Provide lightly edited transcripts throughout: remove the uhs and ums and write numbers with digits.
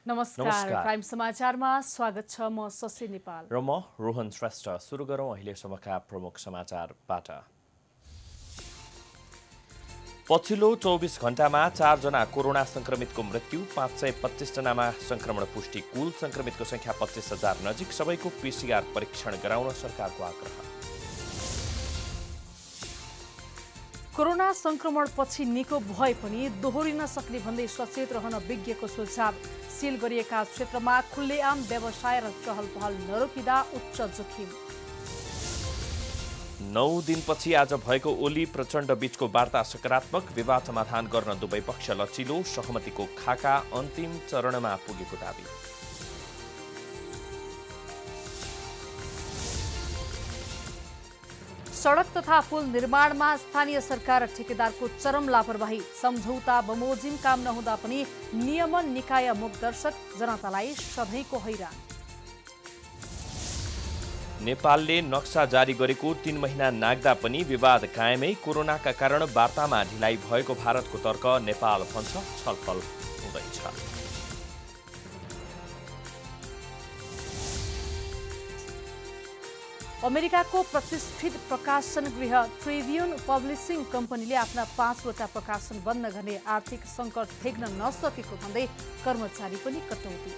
नमस्कार प्राइम समाचारमा स्वागत छ। म शशि नेपाल र म रोहन श्रेष्ठ। सुरु गरौं अहिलेसम्मका प्रमुख समाचारबाट। पछिल्लो 24 घण्टामा 4 जना कोरोना संक्रमितको मृत्यु, 525 जनामा संक्रमण पुष्टि। कुल संक्रमितको संख्या 25,000 नजिक। सबैको पीसीआर परीक्षण गराउन सरकारको आग्रह। कोरोना संक्रमणपछि निको भए पनि दोहोरिन सक्ने भन्दै सचेत रहन विज्ञको सुझाव। सील गरिएका क्षेत्रमा खुल्लेआम व्यवसाय र चहल पहल नरोकिँदा उच्च जोखिम। 9 दिनपछि आज भएको ओली प्रचण्ड बीचको वार्ता सकारात्मक। विवाद समाधान गर्न दुवै पक्ष लचिलो। सहमतिको खाका अन्तिम चरणमा पुगेको दाबी। सडक तथा पुल निर्माणमा स्थानीय सरकार र ठेकेदारको चरम लापरवाही। सम्झौता बमोजिम काम नहुँदा पनि नियमन निकाय मुखदर्शक, जनतालाई सधैँको हैरान। नेपालले नक्सा जारी गरेको 3 महिना नाग्दा पनि विवाद कायमै। कोरोनाका कारण वार्तामा ढिलाइ भएको भारतको तर्क। नेपाल भन्छ छलफल हुँदैछ। अमेरिकाको प्रतिष्ठित प्रकाशन गृह ट्रिब्युन पब्लिसिङ कम्पनीले आफ्ना 5वटा प्रकाशन बन्द गर्ने आर्थिक सङ्कट ठेक्न नसकेको भन्दै कर्मचारी पनि कटौती।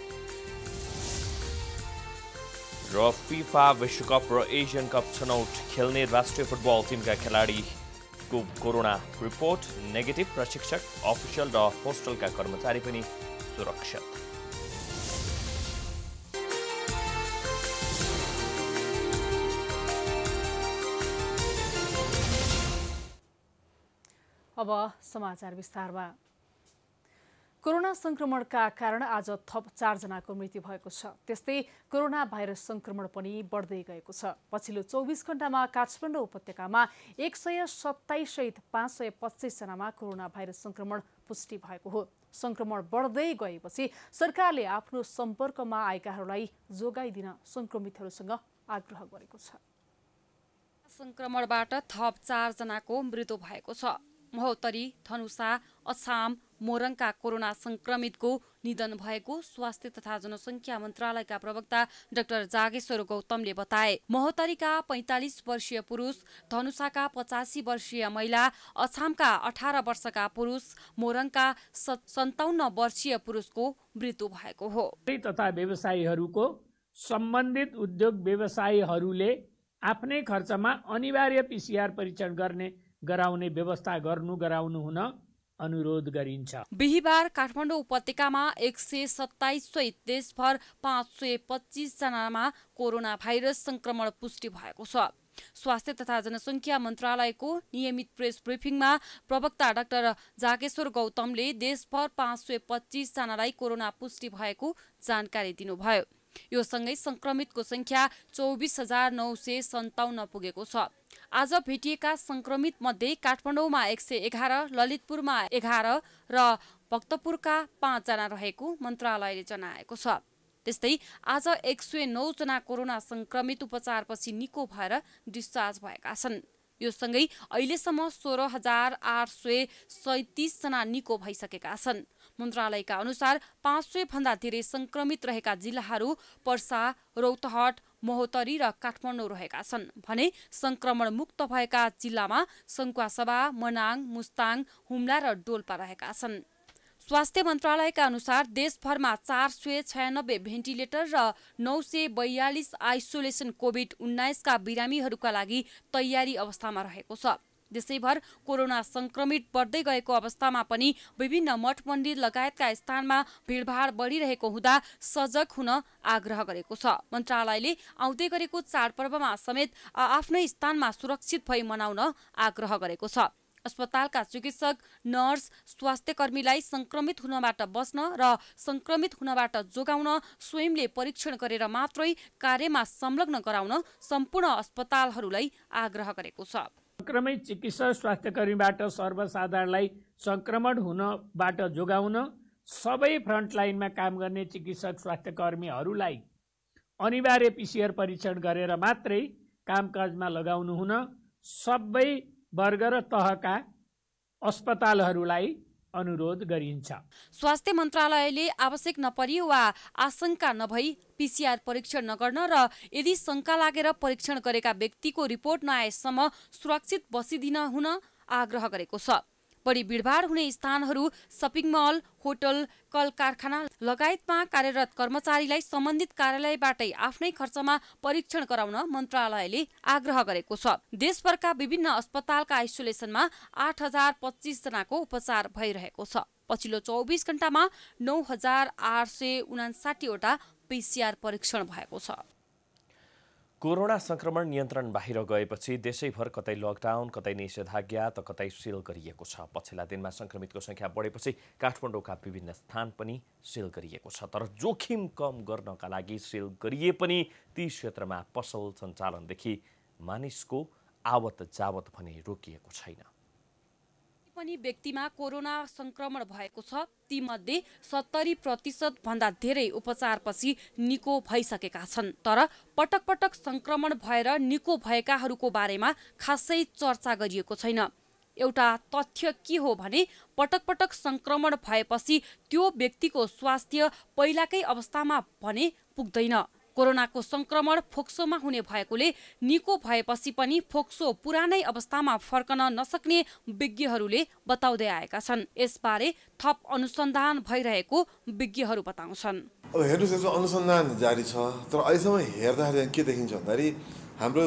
र फिफा विश्वकप र एसियन कप छनौट खेल्ने राष्ट्रिय फुटबल टिमका खेलाडीको कोरोना रिपोर्ट नेगेटिभ। प्रशिक्षक, अफिसियल र होस्टलका कर्मचारी पनि सुरक्षित। अब समाचार विस्तारमा। कोरोना संक्रमणका कारण आज थप 4 जनाको मृत्यु भएको छ। त्यस्तै कोरोना भाइरस संक्रमण पनि बढ्दै गएको छ। पछिल्लो 24 घण्टामा काठमाडौँ उपत्यकामा 127 सहित 525 जनामा कोरोना भाइरस संक्रमण पुष्टि भएको हो। संक्रमण बढ्दै गएपछि सरकारले आफ्नो सम्पर्कमा आएकाहरूलाई जोगाइदिन संक्रमितहरूसँग आग्रह गरेको छ। संक्रमणबाट थप 4 जनाको मृत्यु भएको छ। महोत्तरी, धनुषा, अछाम, मोरङका कोरोना संक्रमितको निधन भएको स्वास्थ्य तथा जनसङ्ख्या मन्त्रालयका प्रवक्ता डाक्टर जागेश्वर गौतमले बताए। महोत्तरीका 45 वर्षीय पुरुष, धनुषाका 85 वर्षीय महिला, अछामका 18 वर्षका पुरुष, मोरङका 57 वर्षीय पुरुषको मृत्यु भएको हो। तथा व्यवसायीहरूको सम्बन्धित उद्योग व्यवसायीहरूले आफ्नै खर्चमा अनिवार्य पीसीआर परीक्षण गराउने व्यवस्था गराउनु हुन अनुरोध गरिन्छ। बिहिबार काठमाडौँ उपत्यकामा 127 सहित देशभर 525 जनामा कोरोना भाइरस संक्रमण पुष्टि भएको छ। स्वास्थ्य तथा जनसङ्ख्या मन्त्रालयको नियमित प्रेस ब्रिफिङमा प्रवक्ता डाक्टर जागेश्वर गौतमले देशभर 525 जनालाई कोरोना पुष्टि भएको जानकारी दिनुभयो। यो सँगै संक्रमितको संख्या 24,957 पुगेको छ। आज भेटिएका संक्रमित मध्ये काठमाडौँमा 111, ललितपुरमा 11 र भक्तपुरका 5 जना रहेको मन्त्रालयले जनाएको छ। त्यस्तै आज 109 जना कोरोना संक्रमित उपचारपछि निको भएर डिस्चार्ज भएका छन्। यो सँगै अहिलेसम्म 16,837 जना निको भइसकेका छन्। मन्त्रालयका अनुसार 500 भन्दा धेरै संक्रमित रहेका जिल्लाहरू पर्सा, रौतहट, महोत्तरी र काठमाडौँ रहेका छन् भने संक्रमण मुक्त भएका जिल्लामा सङ्खुवासभा, मनाङ, मुस्ताङ, हुम्ला र डोल्पा रहेका छन्। स्वास्थ्य मन्त्रालयका अनुसार देशभरमा 496 भेन्टिलेटर र 942 आइसोलेसन कोभिड-19 का बिरामीहरूका लागि तयारी अवस्थामा रहेको छ। देशैभर कोरोना संक्रमित बढ्दै गएको अवस्थामा पनि विभिन्न मठ मन्दिर लगायतका स्थानमा भिडभाड बढिरहेको हुँदा सजग हुन आग्रह गरेको छ। मन्त्रालयले आउँदै गरेको चाडपर्वमा समेत आफ्नै स्थानमा सुरक्षित भई मनाउन आग्रह गरेको छ। अस्पतालका चिकित्सक, नर्स, स्वास्थ्य कर्मीलाई संक्रमित हुनबाट बच्न र संक्रमित हुनबाट जोगाउन स्वयंले परीक्षण गरेर मात्रै कार्यमा संलग्न गराउन सम्पूर्ण अस्पतालहरूलाई आग्रह गरेको छ। संक्रमित चिकित्सक, स्वास्थ्य कर्मीबाट सर्वसाधारणलाई संक्रमण हुनबाट जोगाउन सबै फ्रन्टलाइनमा काम गर्ने चिकित्सक, स्वास्थ्य कर्मीहरूलाई अनिवार्य पीसीआर परीक्षण गरेर मात्रै कामकाजमा लगाउनु हुन सबै वर्ग र तहका अस्पतालहरूलाई अनुरोध गरिन्छ। स्वास्थ्य मन्त्रालयले आवश्यक नपरी वा आशंका नभई PCR परीक्षण नगर्न र यदि शंका लागेर परीक्षण गरेका व्यक्तिको रिपोर्ट नआएसम्म सुरक्षित बसिदिन हुन आग्रह गरेको छ। बढी भिडभाड हुने स्थानहरू, सपिङ मल, होटल, कल कारखाना लगायतमा कार्यरत कर्मचारीलाई सम्बन्धित कार्यालयबाटै आफ्नै खर्चमा परीक्षण गराउन मन्त्रालयले आग्रह गरेको छ। देशभरका विभिन्न अस्पतालका आइसोलेसनमा 8025 जनाको उपचार भइरहेको छ। पछिल्लो 24 घण्टामा 9859 वटा PCR परीक्षण भएको छ। कोरोना संक्रमण नियन्त्रण बाहिर गएपछि देशैभर कतै लकडाउन, कतै निषेधाज्ञा त कतै सिल गरिएको छ। पछिल्ला दिनमा संक्रमितको संख्या बढेपछि काठमाडौँका विभिन्न स्थान पनि सिल गरिएको छ। तर जोखिम कम गर्नका लागि सिल गरिए पनि ती क्षेत्रमा पसल सञ्चालनदेखि मानिसको आवत जावत भने रोकिएको छैन। पनि व्यक्तिमा कोरोना संक्रमण भएको छ। तीमध्ये 70% भन्दा धेरै उपचारपछि निको भइसकेका छन्। तर पटक पटक संक्रमण भएर निको भएकाहरूको बारेमा खासै चर्चा गरिएको छैन। एउटा तथ्य के हो भने पटक पटक संक्रमण भएपछि त्यो व्यक्तिको स्वास्थ्य पहिलाकै अवस्थामा भने पुग्दैन। कोरोनाको संक्रमण फोक्सोमा हुने भएकोले निको भएपछि पनि फोक्सो पुरानै अवस्थामा फर्कन नसक्ने विज्ञहरूले बताउँदै आएका छन्। यसबारे थप अनुसन्धान भइरहेको विज्ञहरू बताउँछन्। अब हेर्नुस्, यसमा अनुसन्धान जारी छ। तर अहिलेसम्म हेर्दाखेरि के देखिन्छ भन्दाखेरि हाम्रो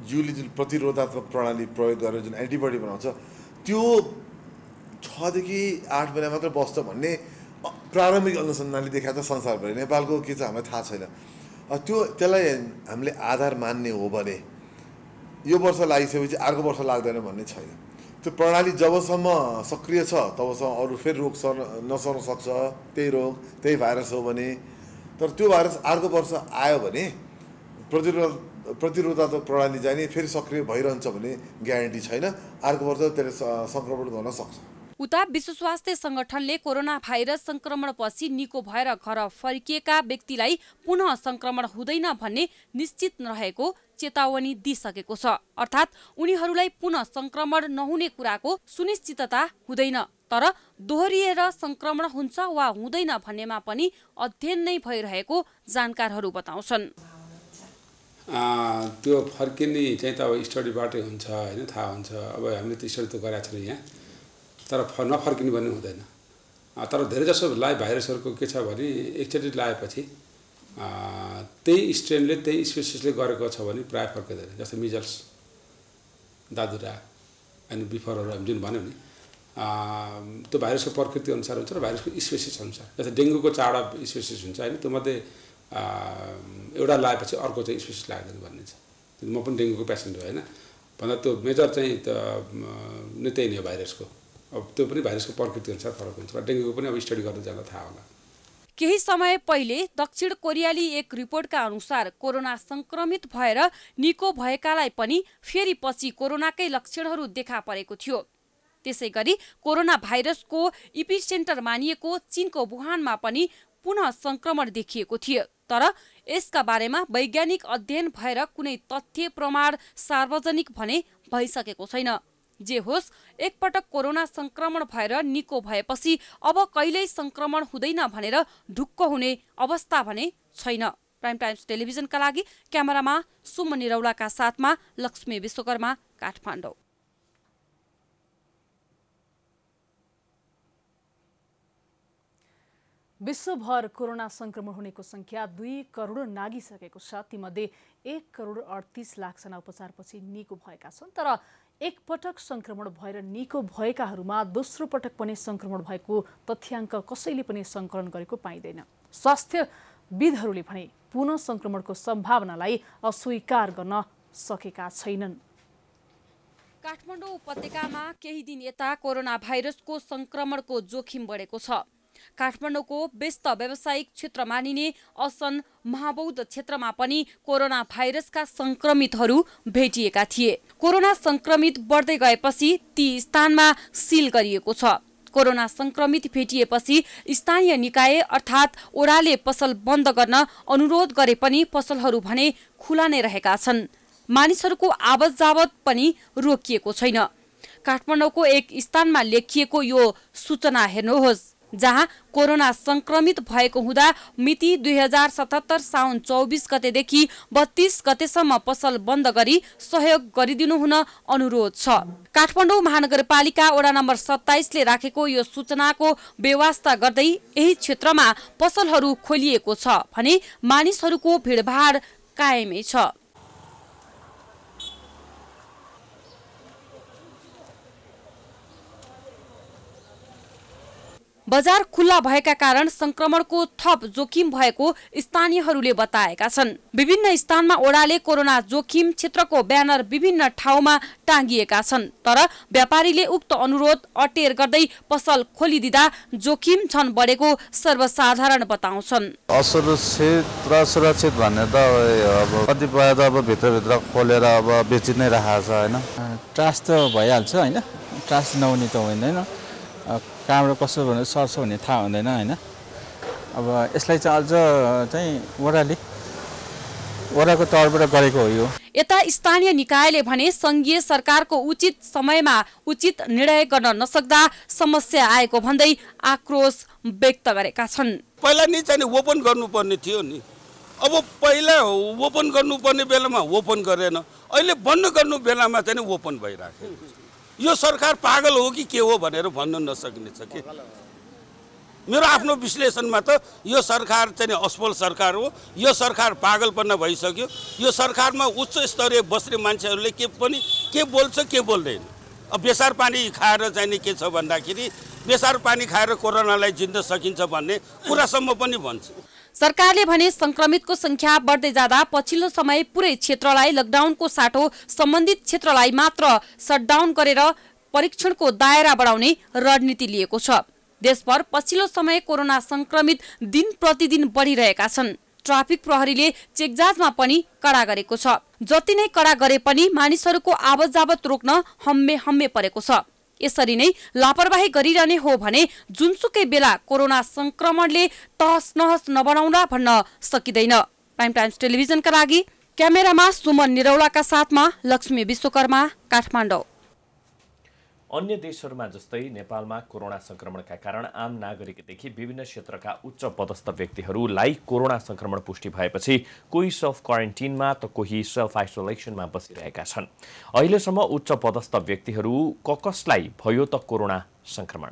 जिउले जुन प्रतिरोधात्मक प्रणाली प्रयोग गरेर जुन एन्टिबडी बनाउँछ त्यो 6 देखि 8 महिना मात्र बस्छ भन्ने प्रारम्भिक अनुसन्धानले देखाएको छ संसारभरि। नेपालको के छ हामीलाई थाहा छैन। त्यसलाई हामीले आधार मान्ने हो भने यो वर्ष लागिसकेपछि अर्को वर्ष लाग्दैन भन्ने छैन। त्यो प्रणाली जबसम्म सक्रिय छ तबसम्म अरू फेरि रोग नसर्न सक्छ। त्यही रोग, त्यही भाइरस हो भने। तर त्यो भाइरस अर्को वर्ष आयो भने प्रतिरोधात्मक प्रणाली चाहिँ नि फेरि सक्रिय भइरहन्छ भने ग्यारेन्टी छैन। अर्को वर्ष त्यसले सङ्क्रमण गर्न सक्छ। उता विश्व स्वास्थ्य संगठनले कोरोना भाइरस संक्रमणपछि निको भएर घर फर्किएका व्यक्तिलाई पुनः संक्रमण हुँदैन भन्ने निश्चित नरहेको चेतावनी दिइसकेको छ। अर्थात् उनीहरूलाई पुनः संक्रमण नहुने कुराको सुनिश्चितता हुँदैन। तर दोहोरिएर संक्रमण हुन्छ वा हुँदैन भन्नेमा पनि अध्ययन नै भइरहेको जानकारहरू बताउँछन्। त्यो फर्किने चाहिँ त अब स्टडीबाटै हुन्छ हैन, थाहा हुन्छ। अब हामीले त्यो स्टडी त गरेका छैनौँ यहाँ। तर नफर्किने भन्ने हुँदैन। तर धेरैजसो भाइरसहरूको के छ भने एकचोटि लगाएपछि त्यही स्ट्रेनले त्यही स्पेसिसले गरेको छ भने प्रायः फर्किँदैन। जस्तै मिजल्स, दादुरा अनि बिफरहरू हामी जुन भन्यौँ नि त्यो भाइरसको प्रकृति अनुसार हुन्छ र भाइरसको स्पेसिस अनुसार। जस्तै डेङ्गुको 4वटा स्पेसिस हुन्छ होइन, त्यो मध्ये एउटा लगाएपछि अर्को चाहिँ स्पेसिस लाग्दैन भन्ने छ। म पनि डेङ्गुको पेसेन्ट हो होइन, भन्दा त्यो मेजर चाहिँ नै त्यही नै हो भाइरसको। अब त्यो पनि भाइरसको प्रकृति अनुसार फरक हुन्छ। डेङ्गुको पनि अब स्टडी गर्दै जाँदा थाहा होला। केही समय पहिले दक्षिण कोरियाली एक रिपोर्टका अनुसार कोरोना संक्रमित भएर निको भएकालाई पनि फेरि पछि कोरोनाकै लक्षणहरू देखा परेको थियो। त्यसैगरी कोरोना भाइरसको इपिसेन्टर मानिएको चीनको वुहानमा पनि पुनः संक्रमण देखिएको थियो। तर यसका बारेमा वैज्ञानिक अध्ययन भएर कुनै तथ्य प्रमाण सार्वजनिक भने भइसकेको छैन। जे होस्, एकपटक कोरोना संक्रमण भएर निको भएपछि अब कहिल्यै संक्रमण हुँदैन भनेर ढुक्क हुने अवस्था भने छैन। प्राइम टाइम्स टेलिभिजनका लागि क्यामेरामा सुमन निरौलाका साथमा लक्ष्मी विश्वकर्मा, काठमाडौँ। विश्वभर कोरोना संक्रमण हुनेको संख्या 2 करोड नागिसकेको छ। तीमध्ये 1 करोड 38 लाख जना उपचारपछि निको भएका छन्। तर एकपटक संक्रमण भएर निको भएकाहरूमा दोस्रो पटक पनि संक्रमण भएको तथ्याङ्क कसैले पनि सङ्कलन गरेको पाइँदैन। स्वास्थ्यविदहरूले भने पुनः संक्रमणको सम्भावनालाई अस्वीकार गर्न सकेका छैनन्। काठमाडौँ उपत्यकामा केही दिन यता कोरोना भाइरसको संक्रमणको जोखिम बढेको छ। काठमाडौँको व्यस्त व्यावसायिक क्षेत्र मानिने असन महाबौद्ध क्षेत्रमा पनि कोरोना भाइरसका संक्रमितहरू भेटिएका थिए। कोरोना संक्रमित बढ्दै गएपछि ती स्थानमा सिल गरिएको छ। कोरोना संक्रमित भेटिएपछि स्थानीय निकाय अर्थात् ओडाले पसल बन्द गर्न अनुरोध गरे पनि पसलहरू भने खुला नै रहेका छन्। मानिसहरूको आवत जावत पनि रोकिएको छैन। काठमाडौँको एक स्थानमा लेखिएको यो सूचना हेर्नुहोस्, जहाँ कोरोना संक्रमित भएको हुँदा मिति 2077 साउन 24 गतेदेखि 32 गतेसम्म पसल बन्द गरी सहयोग गरिदिनु हुन अनुरोध छ। काठमाडौँ महानगरपालिका वडा नम्बर 27 ले राखेको यो सूचनाको व्यवस्था गर्दै यही क्षेत्रमा पसलहरू खोलिएको छ भने मानिसहरूको भिडभाड कायमै छ। बजार खुल्ला भएका कारण संक्रमणको थप जोखिम भएको स्थानीयहरूले बताएका छन्। विभिन्न स्थानमा ओडाले कोरोना जोखिम क्षेत्रको ब्यानर विभिन्न ठाउँमा टाँगिएका छन्, तर व्यापारीले उक्त अनुरोध अटेर गर्दै पसल खोलिदिँदा जोखिम झन बढेको सर्वसाधारण बताउँछन्। सुरक्षित भन्ने त अब कतिपय त अब भित्रभित्र खोलेर अब बेचि नै राखेको छ हैन। ट्रास त भइहाल्छ हैन, ट्रास नहुने त होइन, कहाँबाट कसो भने सर्छ भन्ने थाहा हुँदैन हैन। अब यसलाई चाहिँ अझ चाहिँ वडाको तर्फबाट गरेको हो यो। यता स्थानीय निकायले भने संघीय सरकारको उचित समयमा उचित निर्णय गर्न नसक्दा समस्या आएको भन्दै आक्रोश व्यक्त गरेका छन्। पहिला नि चाहिँ ओपन गर्नुपर्ने थियो नि, अब पहिला ओपन गर्नुपर्ने बेलामा ओपन गरेन, अहिले बन्द गर्नु बेलामा चाहिँ ओपन भइराख्यो। यो सरकार पागल हो कि के हो भनेर भन्न नसकिने छ कि मेरो आफ्नो विश्लेषणमा त यो सरकार चाहिँ असफल सरकार हो। यो सरकार पागलपना भइसक्यो। यो सरकारमा उच्च स्तरीय बस्ने मान्छेहरूले के बोल्छ के बोल्दैन। अब बेसार पानी खाएर चाहिँ के छ भन्दाखेरि बेसार पानी खाएर कोरोनालाई जित्न सकिन्छ भन्ने कुरासम्म पनि भन्छ। सरकारले भने संक्रमितको संख्या बढ्दै जाँदा पछिल्लो समय पुरै क्षेत्रलाई लकडाउनको साटो सम्बन्धित क्षेत्रलाई मात्र सटडाउन गरेर परीक्षणको दायरा बढाउने रणनीति लिएको छ। देशभर पछिल्लो समय कोरोना संक्रमित दिन प्रतिदिन बढिरहेका छन्। ट्राफिक प्रहरीले चेकजाँचमा पनि कडा गरेको छ। जति नै कडा गरे पनि मानिसहरूको आवत जावत रोक्न हम्मे परेको छ। यसरी नै लापरवाही गरिरहने हो भने जुनसुकै बेला कोरोना संक्रमणले तहस नहस नबनाउला भन्न सकिँदैन। प्राइम टाइम्स टेलिभिजनका लागि क्यामेरामा सुमन निरौलाका साथमा लक्ष्मी विश्वकर्मा, काठमाडौँ। अन्य देशहरूमा जस्तै नेपालमा कोरोना संक्रमणका कारण आम नागरिकदेखि विभिन्न क्षेत्रका उच्च पदस्थ व्यक्तिहरूलाई कोरोना संक्रमण पुष्टि भएपछि कोही सेल्फ क्वारेन्टिनमा त कोही सेल्फ आइसोलेसनमा बसिरहेका छन्। अहिलेसम्म उच्च पदस्थ व्यक्तिहरू कसलाई भयो त कोरोना संक्रमण?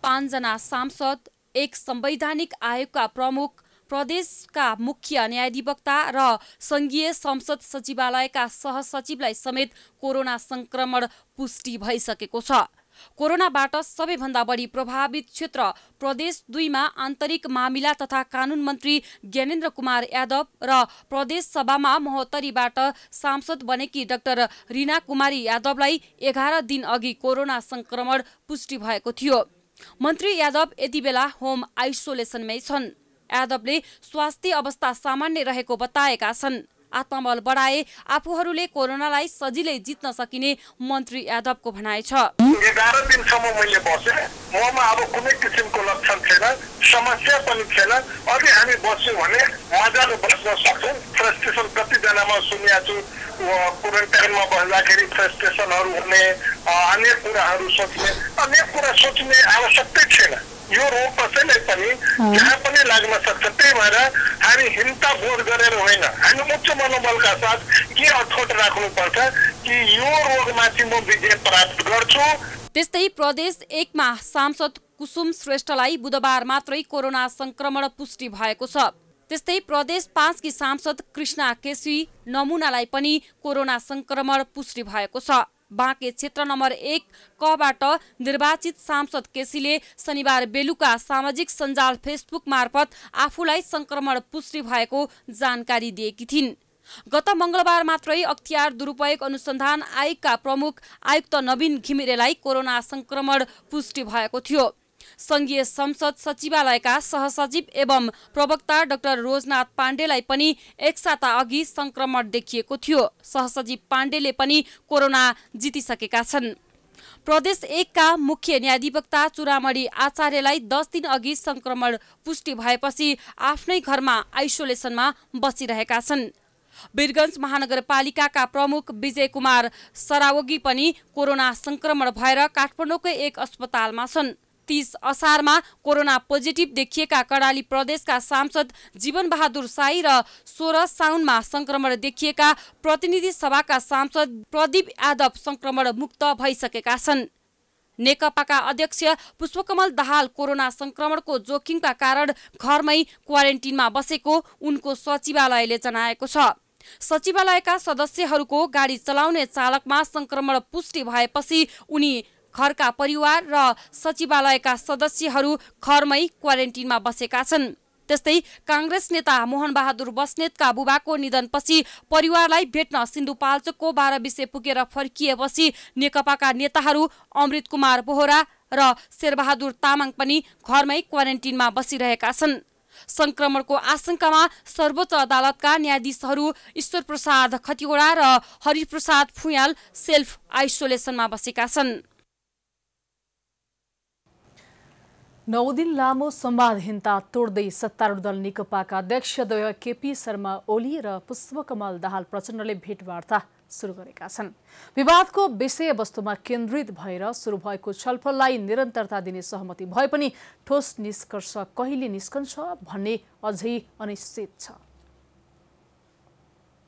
पाँचजना सांसद, एक संवैधानिक आयोगका प्रमुख, प्रदेशका मुख्य न्यायाधिवक्ता र संघीय संसद सचिवालयका सहसचिवलाई समेत कोरोना संक्रमण पुष्टि भइसकेको छ। कोरोनाबाट सबैभन्दा बढी प्रभावित क्षेत्र प्रदेश 2 मा आन्तरिक मामिला तथा कानून मन्त्री ज्ञानेन्द्र कुमार यादव र प्रदेश सभामा महोत्तरीबाट सांसद बनेकी डाक्टर रीना कुमारी यादवलाई 11 दिन अघि कोरोना संक्रमण पुष्टि भएको थियो। मन्त्री यादव यति बेला होम आइसोलेसनमै छन्। यादवले स्वास्थ्य अवस्था सामान्य रहेको बताएका छन्। आत्मबल बढाए आफूहरूले कोरोनालाई सजिलै जित्न सकिने मन्त्री यादवको भनाइ छ। 11 दिनसम्म मैले बसेँ, ममा अब कुनै किसिमको लक्षण छैन, समस्या पनि छैन। अझै हामी बस्यौँ भने मजाले बस्न सक्छौँ। फ्रस्ट्रेसन कतिजनामा सुनेको छु, क्वारेन्टाइनमा बस्दाखेरि फ्रस्ट्रेसनहरू हुने, अनेक कुराहरू सोच्ने आवश्यकता छैन। यो रोग कसैलाई पनि जहाँ पनि लाग्न सक्छ। त्यही भएर हामी हिंसा बोध गरेर होइन, हामी उच्च मनोबलका साथ के अठोट राख्नुपर्छ कि यो रोगमाथि म विजय प्राप्त गर्छु। त्यस्तै प्रदेश 1 मा सांसद कुसुम श्रेष्ठलाई बुधबार मात्रै कोरोना संक्रमण पुष्टि भएको छ। त्यस्तै प्रदेश 5 की सांसद कृष्णा केसी नमुनालाई पनि कोरोना संक्रमण पुष्टि भएको छ। बाँके क्षेत्र नम्बर 1 कबाट निर्वाचित सांसद केसीले शनिबार बेलुका सामाजिक सञ्जाल फेसबुक मार्फत आफूलाई संक्रमण पुष्टि भएको जानकारी दिएकी थिइन्। गत मंगलबार मात्रै अख्तियार दुरुपयोग अनुसन्धान आयोगका प्रमुख आयुक्त नवीन घिमिरेलाई कोरोना संक्रमण पुष्टि भएको थियो। संघीय संसद सचिवालयका सहसचिव एवं प्रवक्ता डाक्टर रोजनाथ पाण्डेलाई पनि एक साता अघि संक्रमण देखिएको थियो। सहसचिव पाण्डेले पनि कोरोना जितिसकेका छन्। प्रदेश 1 का मुख्य न्यायाधिवक्ता चुरामणी आचार्यलाई 10 दिन अघि संक्रमण पुष्टि भएपछि आफ्नै घरमा आइसोलेसनमा बसिरहेका छन्। वीरगञ्ज महानगरपालिकाका प्रमुख विजय कुमार सरावगी पनि कोरोना संक्रमण भएर काठमाडौँकै एक अस्पतालमा छन्। 30 असारमा कोरोना पोजिटिभ देखिएका कर्णाली प्रदेशका सांसद जीवन बहादुर साई र 16 साउनमा संक्रमण देखिएका प्रतिनिधि सभाका सांसद प्रदीप यादव संक्रमण मुक्त भइसकेका छन्। नेकपाका अध्यक्ष पुष्पकमल दाहाल कोरोना संक्रमणको जोखिमका कारण घरमै क्वारेन्टिनमा बसेको उनको सचिवालयले जनाएको छ। सचिवालयका सदस्यहरूको गाडी चलाउने चालकमा संक्रमण पुष्टि भएपछि उनी घरका परिवार र सचिवालयका सदस्यहरू घरमै क्वारेन्टिनमा बसेका छन्। त्यस्तै कांग्रेस नेता मोहन बहादुर बस्नेतका बुबाको निधनपछि परिवारलाई भेट्न सिन्धुपाल्चोकको 12 बिसे पुगेर फर्किएपछि नेकपाका नेताहरू अमृत कुमार बोहरा र शेरबहादुर तामाङ पनि घरमै क्वारेन्टिनमा बसिरहेका छन्। संक्रमणको आशंकामा सर्वोच्च अदालतका न्यायाधीशहरू ईश्वर प्रसाद खतिवडा र हरिप्रसाद फुयाल सेल्फ आइसोलेसनमा बसेका छन्। 9 दिन लामो संवादहीनता तोड्दै सत्तारूढ दल नेकपाका अध्यक्षद्वय केपी शर्मा ओली र पुष्पकमल दाहाल प्रचण्डले भेटवार्ता सुरु गरेका छन्। विवादको विषयवस्तुमा केन्द्रित भएर सुरु भएको छलफललाई निरन्तरता दिने सहमति भए पनि ठोस निष्कर्ष कहिले निस्कन्छ भन्ने अझै अनिश्चित छ।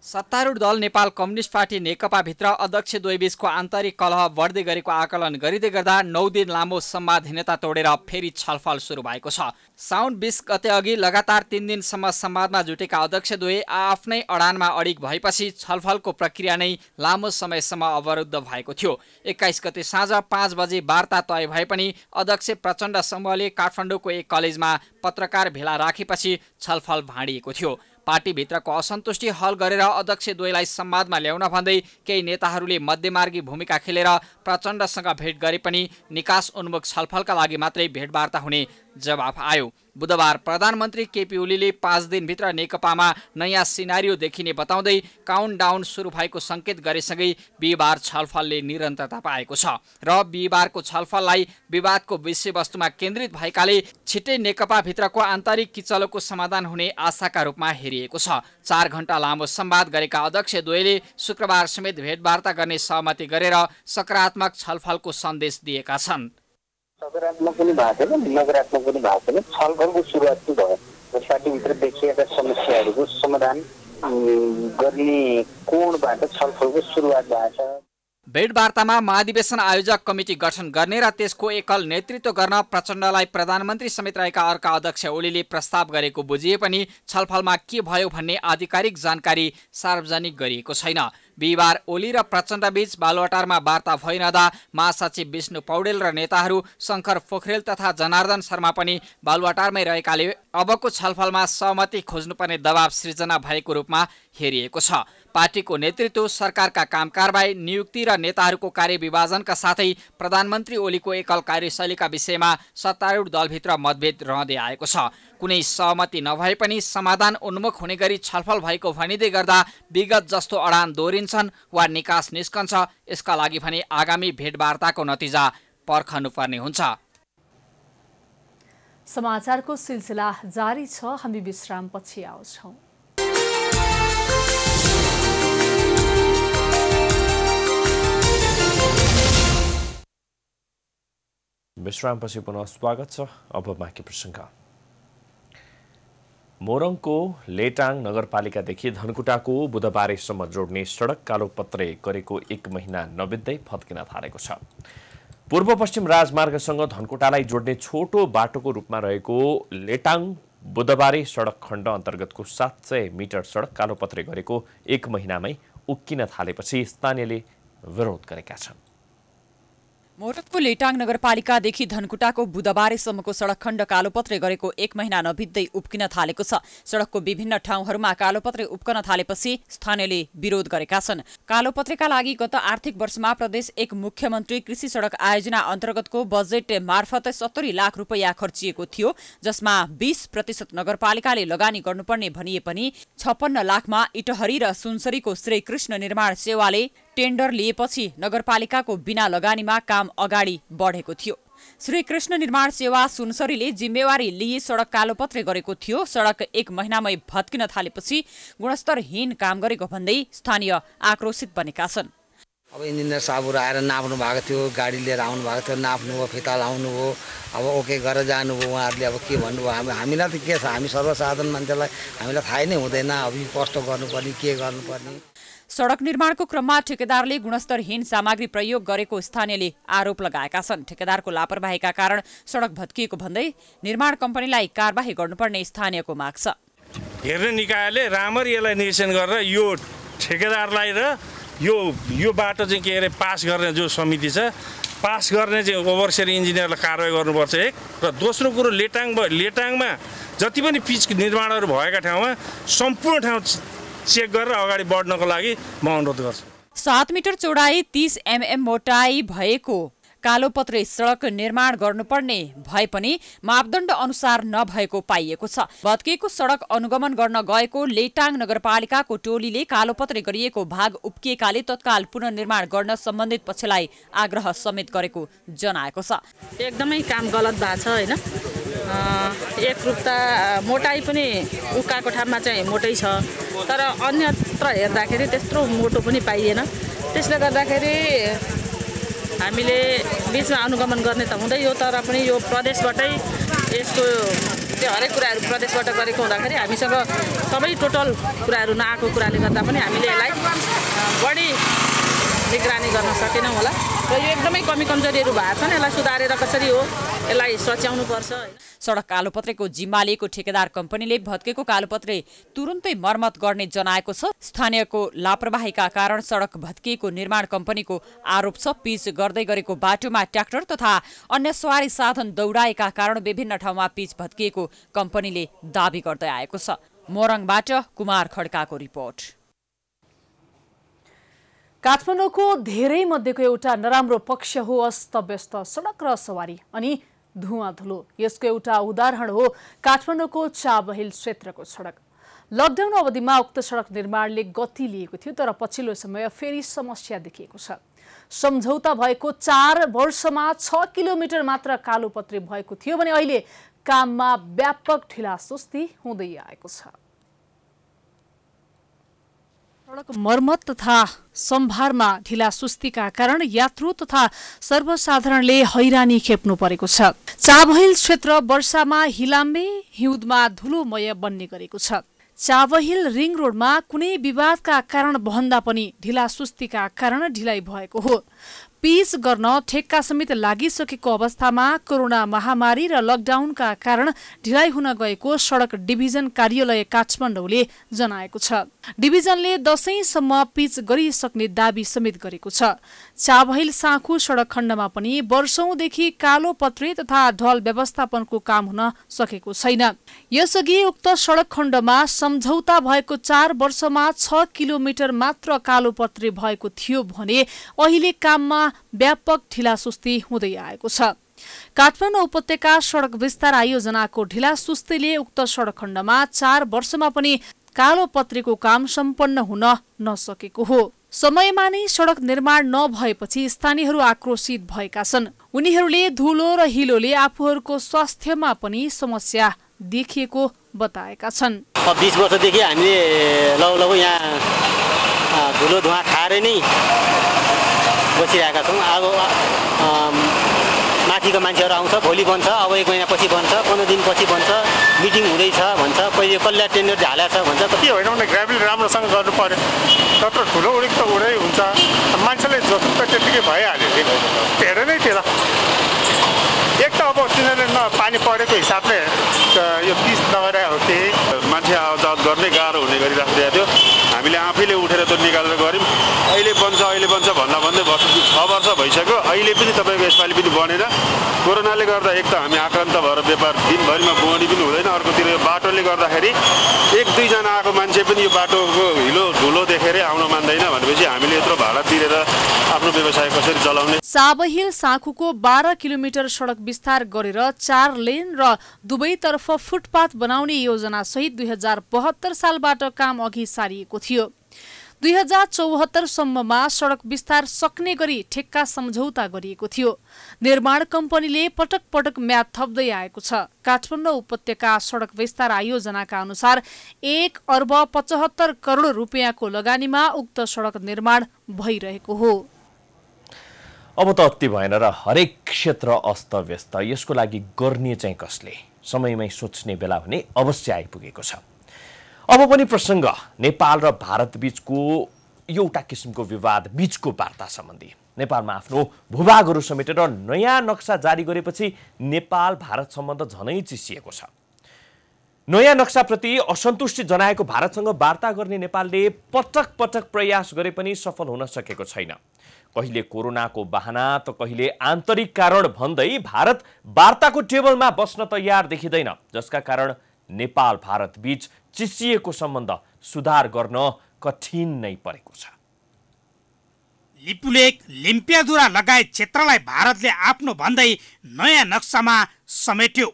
सत्तारूढ दल नेपाल कम्युनिस्ट पार्टी नेकपाभित्र अध्यक्ष द्वयबीचको आन्तरिक कलह बढ्दै गरेको आकलन गरिँदै गर्दा 9 दिन लामो संवादहीनता तोडेर फेरि छलफल सुरु भएको छ। साउन 20 गते अघि लगातार 3 दिनसम्म संवादमा जुटेका अध्यक्षद्वय आफ्नै अडानमा अडिग भएपछि छलफलको प्रक्रिया नै लामो समयसम्म अवरुद्ध भएको थियो। 21 गते साँझ 5 बजे वार्ता तय भए पनि अध्यक्ष प्रचण्ड समूहले काठमाडौँको एक कलेजमा पत्रकार भेला राखेपछि छलफल भाँडिएको थियो। पार्टीभित्रको असन्तुष्टि हल गरेर अध्यक्षद्वयलाई संवादमा ल्याउन भन्दै केही नेताहरूले मध्यमार्गी भूमिका खेलेर प्रचण्डसँग भेट गरे पनि निकास उन्मुख छलफलका लागि मात्रै भेटवार्ता हुने जवाफ आयो। बुधबार प्रधानमन्त्री केपी ओलीले 5 दिनभित्र नेकपामा नयाँ सिनारियो देखिने बताउँदै काउन्टडाउन सुरु भएको सङ्केत गरेसँगै बिहिबार छलफलले निरन्तरता पाएको छ र बिहिबारको छलफललाई विवादको विषयवस्तुमा केन्द्रित भएकाले छिट्टै नेकपाभित्रको आन्तरिक किचलोको समाधान हुने आशाका रूपमा हेरिएको छ। 4 घण्टा लामो संवाद गरेका अध्यक्षद्वयले शुक्रबार समेत भेटवार्ता गर्ने सहमति गरेर सकारात्मक छलफलको सन्देश दिएका छन्। सकारात्मक पनि भएको छैन, नकारात्मक पनि भएको छैन। छलफलको सुरुवात चाहिँ भयो। पार्टीभित्र देखिएका समस्याहरूको समाधान गर्ने कोणबाट छलफलको सुरुवात भएको छ। भेटवार्तामा महाधिवेशन आयोजक कमिटी गठन गर्ने र त्यसको एकल नेतृत्व गर्न प्रचण्डलाई प्रधानमन्त्री समेत रहेका अर्का अध्यक्ष ओलीले प्रस्ताव गरेको बुझिए पनि छलफलमा के भयो भन्ने आधिकारिक जानकारी सार्वजनिक गरिएको छैन। बिहिबार ओली र प्रचण्डबीच बालुवाटारमा वार्ता भइरहँदा महासचिव विष्णु पौडेल र नेताहरू शङ्कर पोखरेल तथा जनार्दन शर्मा पनि बालुवाटारमै रहेकाले अबको छलफलमा सहमति खोज्नुपर्ने दबाव सृजना भएको रूपमा हेरिएको छ। पार्टीको नेतृत्व, सरकारका कामकारबाही, नियुक्ति र नेताहरूको कार्यविभाजनका साथै प्रधानमन्त्री ओलीको एकल कार्यशैलीका विषयमा सत्तारूढ दलभित्र मतभेद रहँदै आएको छ। कुनै सहमति नभए पनि समाधान उन्मुख हुने गरी छलफल भएको भनिँदै गर्दा विगत जस्तो अडान दोहोरिन्छन् वा निकास निस्कन्छ, यसका लागि भने आगामी भेटवार्ताको नतिजा पर्खनुपर्ने हुन्छ। समाचारको सिलसिला जारी छ। हामी विश्रामपछि आउँछौँ। विश्रामपछि पुनः स्वागत छ। अब बाँकी प्रसङ्ग। मोरङको लेटाङ नगरपालिकादेखि धनकुटाको बुधबारेसम्म जोड्ने सडक कालोपत्रे गरेको 1 महिना नबित्दै फत्किन थालेको छ। पूर्व पश्चिम राजमार्गसँग धनकुटालाई जोड्ने छोटो बाटोको रूपमा रहेको लेटाङ बुधबारे सडक खण्ड अन्तर्गतको 700 मिटर सडक कालोपत्रे गरेको 1 महिनामै उक्किन थालेपछि स्थानीयले विरोध गरेका छन्। मोरङको लेटाङ नगरपालिकादेखि धनकुटाको बुधबारेसम्मको सडक खण्ड कालोपत्रे गरेको 1 महिना नबित्दै उप्किन थालेको छ। सडकको विभिन्न ठाउँहरूमा कालोपत्रे उप्कन थालेपछि स्थानीयले विरोध गरेका छन्। कालोपत्रेका लागि गत आर्थिक वर्षमा प्रदेश 1 मुख्यमन्त्री कृषि सडक आयोजना अन्तर्गतको बजेट मार्फत 70 लाख रुपैयाँ खर्चिएको थियो, जसमा 20% नगरपालिकाले लगानी गर्नुपर्ने भनिए पनि 56 लाखमा इटहरी र सुनसरीको श्री कृष्ण निर्माण सेवाले टेन्डर लिएपछि नगरपालिकाको बिना लगानीमा काम अगाडि बढेको थियो। श्रीकृष्ण निर्माण सेवा सुनसरीले जिम्मेवारी लिए सडक कालोपत्रे गरेको थियो। सडक 1 महिनामै भत्किन थालेपछि गुणस्तरहीन काम गरेको भन्दै स्थानीय आक्रोशित बनेका छन्। अब इन्जिनियर साहबहरू आएर नाप्नु भएको थियो, गाडी लिएर आउनु भएको थियो, नाप्नु हो, फिता लाउनु हो, अब ओके गरेर जानुभयो। उहाँहरूले अब के भन्नुभयो, हामीलाई त के छ, हामी सर्वसाधारण मान्छेलाई हामीलाई थाहै नै हुँदैन अब कस्तो गर्नुपर्ने के गर्नुपर्ने। सडक निर्माणको क्रममा ठेकेदारले गुणस्तरहीन सामग्री प्रयोग गरेको स्थानीयले आरोप लगाएका छन्। ठेकेदारको लापरवाहीका कारण सडक भत्किएको भन्दै निर्माण कम्पनीलाई कारबाही गर्नुपर्ने स्थानीयको माग छ। हेर्ने निकायले राम्ररी यसलाई निरीक्षण गरेर यो ठेकेदारलाई र यो बाटो चाहिँ के अरे पास गर्ने जो समिति छ, पास गर्ने चाहिँ ओभरसियर इन्जिनियरलाई कारबाही गर्नुपर्छ एक। र दोस्रो कुरो लेटाङमा जति पनि पिच निर्माणहरू भएका ठाउँमा सम्पूर्ण ठाउँ चेक गरेर अगाडि बढ्नको लागि म अनुरोध गर्छु। 7 मिटर चौडाई 30 mm मोटाई भएको कालोपत्रे सडक निर्माण गर्नुपर्ने भए पनि मापदण्ड अनुसार नभएको पाइएको छ। भत्किएको सडक अनुगमन गर्न गएको लेटाङ नगरपालिकाको टोलीले कालोपत्रे गरिएको भाग उप्किएकाले तत्काल पुनर्निर्माण गर्न सम्बन्धित पक्षलाई आग्रह समेत गरेको जनाएको छ। एकदमै काम गलत भएको छ हैन। एकरूपता मोटाई पनि उकाको ठाउँमा चाहिँ मोटै छ, तर अन्यत्र हेर्दाखेरि त्यत्रो मोटो पनि पाइएन। त्यसले गर्दाखेरि हामीले बीचमा अनुगमन गर्ने त हुँदै हो, तर पनि यो प्रदेशबाटै यसको त्यो हरेक कुराहरू प्रदेशबाट गरेको हुँदाखेरि हामीसँग सबै टोटल कुराहरू नआएको कुराले गर्दा पनि हामीले यसलाई बढी निगरानी गर्न सकेनौँ होला। र यो एकदमै कमी कमजोरीहरू भएको छन्, यसलाई सुधारेर कसरी हो यसलाई सच्याउनु पर्छ। सडक कालोपत्रेको जिम्मा लिएको ठेकेदार कम्पनीले भत्केको कालोपत्रे तुरुन्तै मर्मत गर्ने जनाएको छ। स्थानीयको लापरवाहीका कारण सडक भत्किएको निर्माण कम्पनीको आरोप छ। पिच गर्दै गरेको बाटोमा ट्र्याक्टर तथा अन्य सवारी साधन दौडाएका कारण विभिन्न ठाउँमा पिच भत्किएको कम्पनीले दाबी गर्दै आएको छ। मोरङबाट कुमार खड्काको रिपोर्ट। काठमाडौँको धेरै मध्येको एउटा नराम्रो पक्ष हो अस्तव्यस्त सडक र सवारी अनि धुवाँ धुलो। यसको एउटा उदाहरण हो काठमाडौँको चाबहिल क्षेत्रको सडक। लकडाउन अवधिमा उक्त सडक निर्माणले गति लिएको थियो, तर पछिल्लो समय फेरि समस्या देखिएको छ। सम्झौता भएको 4 वर्षमा 6 किलोमिटर मात्र कालोपत्रे भएको थियो भने अहिले काममा व्यापक ढिलासुस्ती हुँदै आएको छ। सडक मर्मत तथा सम्भारमा ढिलासुस्तीका कारण यात्रु तथा सर्वसाधारणले हैरानी खेप्नु परेको छ। चाबहिल क्षेत्र वर्षामा हिलाम्बे हिउँदमा धुलोमय बन्ने गरेको छ। चाबहिल रिङ रोडमा कुनै विवादका कारण भन्दा पनि ढिलासुस्तीका कारण ढिलाइ भएको हो। पिच गर्न ठेक्का समेत लागिसकेको अवस्थामा कोरोना महामारी र लकडाउनका कारण ढिलाइ हुन गएको सडक डिभिजन कार्यालय काठमाडौँले जनाएको छ। डिभिजनले दशैंसम्म पिच गरिसक्ने दाबी समेत गरेको छ। चाबहिल साँखु सडक खण्डमा पनि वर्षौंदेखि कालोपत्रे तथा ढल व्यवस्थापनको काम हुन सकेको छैन। यसअघि उक्त सडक खण्डमा सम्झौता भएको 4 वर्षमा 6 किलोमिटर मात्र कालोपत्रे भएको थियो भने अहिले काममा व्यापक ढिलासुस्ती हुँदै आएको छ। काठमाडौँ उपत्यका सडक विस्तार आयोजनाको ढिलासुस्तीले उक्त सडक खण्डमा 4 वर्षमा पनि कालोपत्रेको काम सम्पन्न हुन नसकेको हो। समयमा नै सडक निर्माण नभएपछि स्थानीयहरू आक्रोशित भएका छन्। उनीहरूले धुलो र हिलोले आफूहरूको स्वास्थ्यमा पनि समस्या देखिएको बताएका छन्। 20 वर्षदेखि हामीले लगभग यहाँ धुलो धुवा खाएर नै बसिरहेका छौँ। अब माथिको मान्छेहरू आउँछ, भोलि बन्छ, अब 1 महिनापछि बन्छ, 15 दिनपछि बन्छ, मिटिङ हुँदैछ भन्छ, पहिले कसलाई टेन्डर हालेको छ भन्छ। के होइन भने ग्राभेल राम्रोसँग गर्नु पर्यो, तर ठुलो उडेको त उडै हुन्छ, मान्छेले जोखिम त त्यतिकै भइहाल्यो। हेर नै थियो एक त अब तिनीहरूले पानी परेको हिसाबले यो पिच नगरे हो कि मान्छे आवजावत गर्ने गाह्रो हुने गरिराखिरहेको थियो। हामीले आफैले उठेर त्यो निकालेर गऱ्यौँ। अहिले बन्छ भन्दा भन्दै 6 वर्ष भइसक्यो, अहिले पनि तपाईँको यसपालि पनि बनेन। कोरोनाले गर्दा एक त हामी आक्रान्त भएर व्यापार दिनभरिमा बोनी पनि हुँदैन, अर्कोतिर यो बाटोले गर्दाखेरि 1-2 जना आएको मान्छे पनि यो बाटोको हिलो धुलो देखेर आउन मान्दैन भनेपछि हामीले यत्रो भाडा तिरेर आफ्नो व्यवसाय कसरी चलाउने। चाबहिल साँखुको 12 किलोमिटर सडक विस्तार गरेर 4 लेन र दुवैतर्फ फुटपाथ बनाउने योजना सहित 2072 सालबाट काम अघि सारिएको थियो। 2074 सम्ममा सडक विस्तार सक्ने गरी ठेक्का सम्झौता गरिएको थियो। निर्माण कम्पनीले पटक पटक म्याद थप्दै आएको छ। काठमाडौँ उपत्यका सडक विस्तार आयोजनाका अनुसार 1,75 करोड रुपियाँको लगानीमा उक्त सडक निर्माण भइरहेको हो। अब त अति भएन र हरेक क्षेत्र अस्तव्यस्त। यसको लागि गर्ने चाहिँ कसले? समयमै सोच्ने बेला भने अवश्य आइपुगेको छ। अब पनि प्रसङ्ग नेपाल र भारत बीचको एउटा किसिमको विवाद बीचको वार्ता सम्बन्धी। नेपालमा आफ्नो भूभागहरू समेटेर नयाँ नक्सा जारी गरेपछि नेपाल भारत सम्बन्ध झनै चिसिएको छ। नयाँ नक्साप्रति असन्तुष्टि जनाएको भारतसँग वार्ता गर्ने नेपालले पटक पटक प्रयास गरे पनि सफल हुन सकेको छैन। कहिले कोरोनाको बहाना त कहिले आन्तरिक कारण भन्दै भारत वार्ताको टेबलमा बस्न तयार देखिँदैन, जसका कारण नेपाल भारत बीच चिसिएको सम्बन्ध सुधार गर्न कठिन नै परेको छ। लिपुलेक, लिम्पियाधुरा लगायत क्षेत्रलाई भारतले आफ्नो भन्दै नयाँ नक्सामा समेट्यो।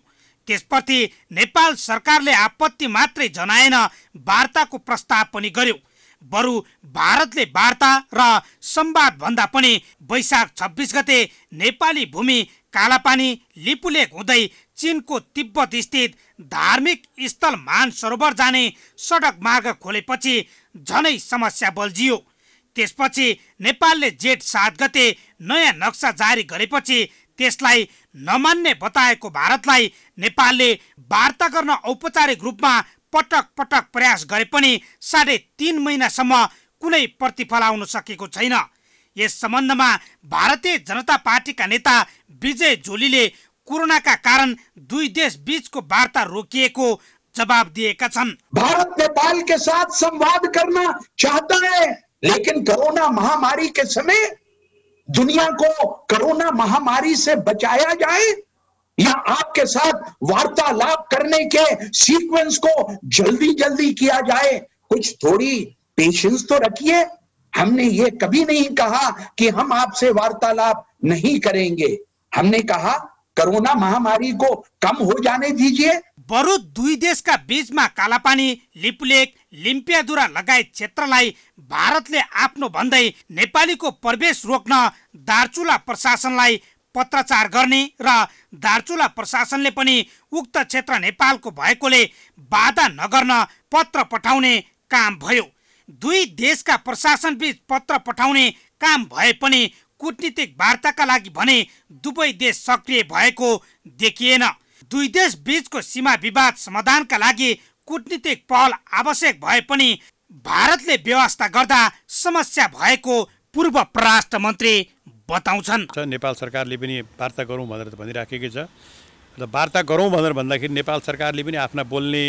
त्यसप्रति नेपाल सरकारले आपत्ति मात्रै जनाएन, वार्ताको प्रस्ताव पनि गर्यो। बरु भारतले वार्ता र संवाद भन्दा पनि वैशाख 26 गते नेपाली भूमि कालापानी लिपुलेक हुँदै चीनको तिब्बत स्थित धार्मिक स्थल मानसरोवर जाने सडक मार्ग खोलेपछि झनै समस्या बल्झियो। त्यसपछि नेपालले जेठ 7 गते नयाँ नक्सा जारी गरेपछि त्यसलाई नमान्ने बताएको भारतलाई नेपालले वार्ता गर्न औपचारिक रूपमा पटक पटक प्रयास गरे पनि 3.5 महिनासम्म कुनै प्रतिफल आउन सकेको छैन। यस सम्बन्धमा भारतीय जनता पार्टीका नेता विजय जोलीले कोरोनाका कारण दुई देश बीचको वार्ता रोकिएको जवाब दिएका छन्। भारत नेपाल के साथ संवाद करना चाहता है, लेकिन कोरोना महामारी के समय दुनिया को कोरोना महामारी से बचाया जाए या आपके साथ वार्तालाप करने के सीक्वेंस को जल्दी जल्दी किया जाए। कुछ थोड़ी पेशेंस तो रखिए। हमने ये कभी नहीं कहा कि हम आपसे वार्तालाप नहीं करेंगे। हमने कहा कोरोना महामारी को कम हो जाने दीजिए। बरु दुई देशका बीचमा कालापानी, लिपुलेक, लिम्पियाधुरा लगायत क्षेत्रलाई भारतले आफ्नो भन्दै नेपालीको प्रवेश रोक्न दार्चुला प्रशासनलाई पत्रचार गर्ने र दार्चुला प्रशासनले पनि उक्त क्षेत्र नेपालको भएकोले बाधा नगर्न पत्र पठाउने काम भयो। दुई देशका प्रशासन बीच पत्र पठाउने काम भए पनि कूटनीतिक वार्ताका लागि भने दुवै देश सक्रिय भएको देखिएन। दुई देश बीचको सीमा विवाद समाधानका लागि कूटनीतिक पहल आवश्यक भए पनि भारतले व्यवस्था गर्दा समस्या भएको पूर्व परराष्ट्र मन्त्री बताउँछन्। नेपाल सरकारले पनि वार्ता गरौँ भनेर भनिराखेकै छ र वार्ता गरौँ भनेर भन्दाखेरि नेपाल सरकारले पनि आफ्ना बोल्ने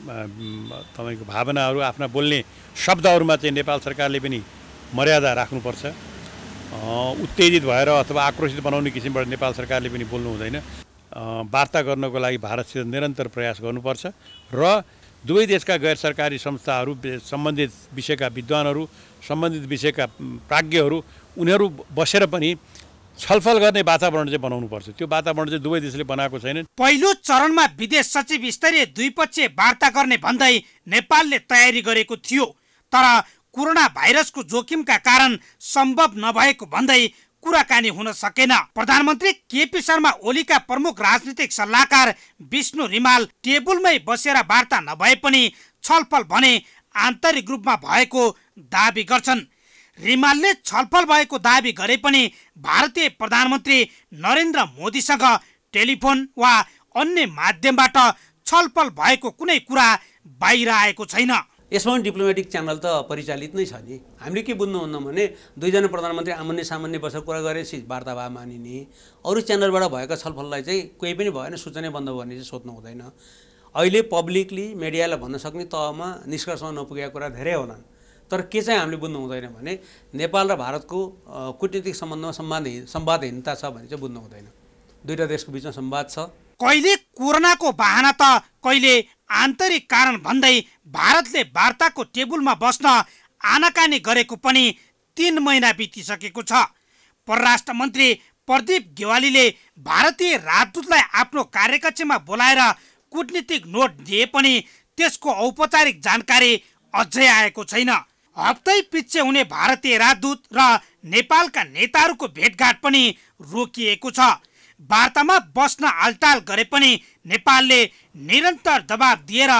तपाईको भावनाहरू, आफ्ना बोल्ने शब्दहरूमा चाहिँ नेपाल सरकारले पनि मर्यादा राख्नुपर्छ। उत्तेजित भएर अथवा आक्रोशित बनाउने किसिमबाट नेपाल सरकारले पनि बोल्नु हुँदैन। वार्ता गर्नको लागि भारतसित निरन्तर प्रयास गर्नुपर्छ र दुवै देशका गैर सरकारी संस्थाहरू, सम्बन्धित विषयका विद्वानहरू, सम्बन्धित विषयका प्राज्ञहरू, उनीहरू बसेर पनि छलफल गर्ने वातावरण चाहिँ बनाउनु पर्छ। त्यो वातावरण चाहिँ दुवै देशले बनाएको छैन। पहिलो चरणमा विदेश सचिव स्तरीय द्विपक्षीय वार्ता गर्ने भन्दै नेपालले तयारी गरेको थियो, तर कोरोना भाइरसको जोखिमका कारण सम्भव नभएको भन्दै कुराकानी हुन सकेन। प्रधानमन्त्री केपी शर्मा ओलीका प्रमुख राजनीतिक सल्लाहकार विष्णु रिमाल टेबुलमै बसेर वार्ता नभए पनि छलफल भने आन्तरिक रूपमा भएको दाबी गर्छन्। रिमालले छलफल भएको दाबी गरे पनि भारतीय प्रधानमन्त्री नरेन्द्र मोदीसँग टेलिफोन वा अन्य माध्यमबाट छलफल भएको कुनै कुरा बाहिर आएको छैन। यसमा पनि डिप्लोमेटिक च्यानल त परिचालित नै छ नि। हामीले के बुझ्नुहुन्न भने दुईजना प्रधानमन्त्री आमान्य सामान्य बसेर कुरा गरेपछि वार्ता भए मानिने, अरू च्यानलबाट भएका छलफललाई चाहिँ कोही पनि भएन सूचना बन्द गर्ने चाहिँ सोध्नु हुँदैन। अहिले पब्लिकली मिडियालाई भन्न सक्ने तहमा निष्कर्षमा नपुगेका कुरा धेरै होलान्, तर के चाहिँ हामीले बुझ्नु हुँदैन भने नेपाल र भारतको कूटनीतिक सम्बन्धमा संवादहीनता छ भने चाहिँ बुझ्नु हुँदैन। दुईटा देशको बिचमा संवाद छ। कहिले कोरोनाको बहाना त कहिले आन्तरिक कारण भन्दै भारतले वार्ताको टेबुलमा बस्न आनाकानी गरेको पनि 3 महिना बितिसकेको छ। परराष्ट्र मन्त्री प्रदीप गेवालीले भारतीय राजदूतलाई आफ्नो कार्यकक्षमा बोलाएर कूटनीतिक नोट दिए पनि त्यसको औपचारिक जानकारी अझै आएको छैन। हप्तै पिच्छे हुने भारतीय राजदूत र नेपालका नेताहरूको भेटघाट पनि रोकिएको छ। वार्तामा बस्न आलटाल गरे पनि नेपालले निरन्तर दबाब दिएर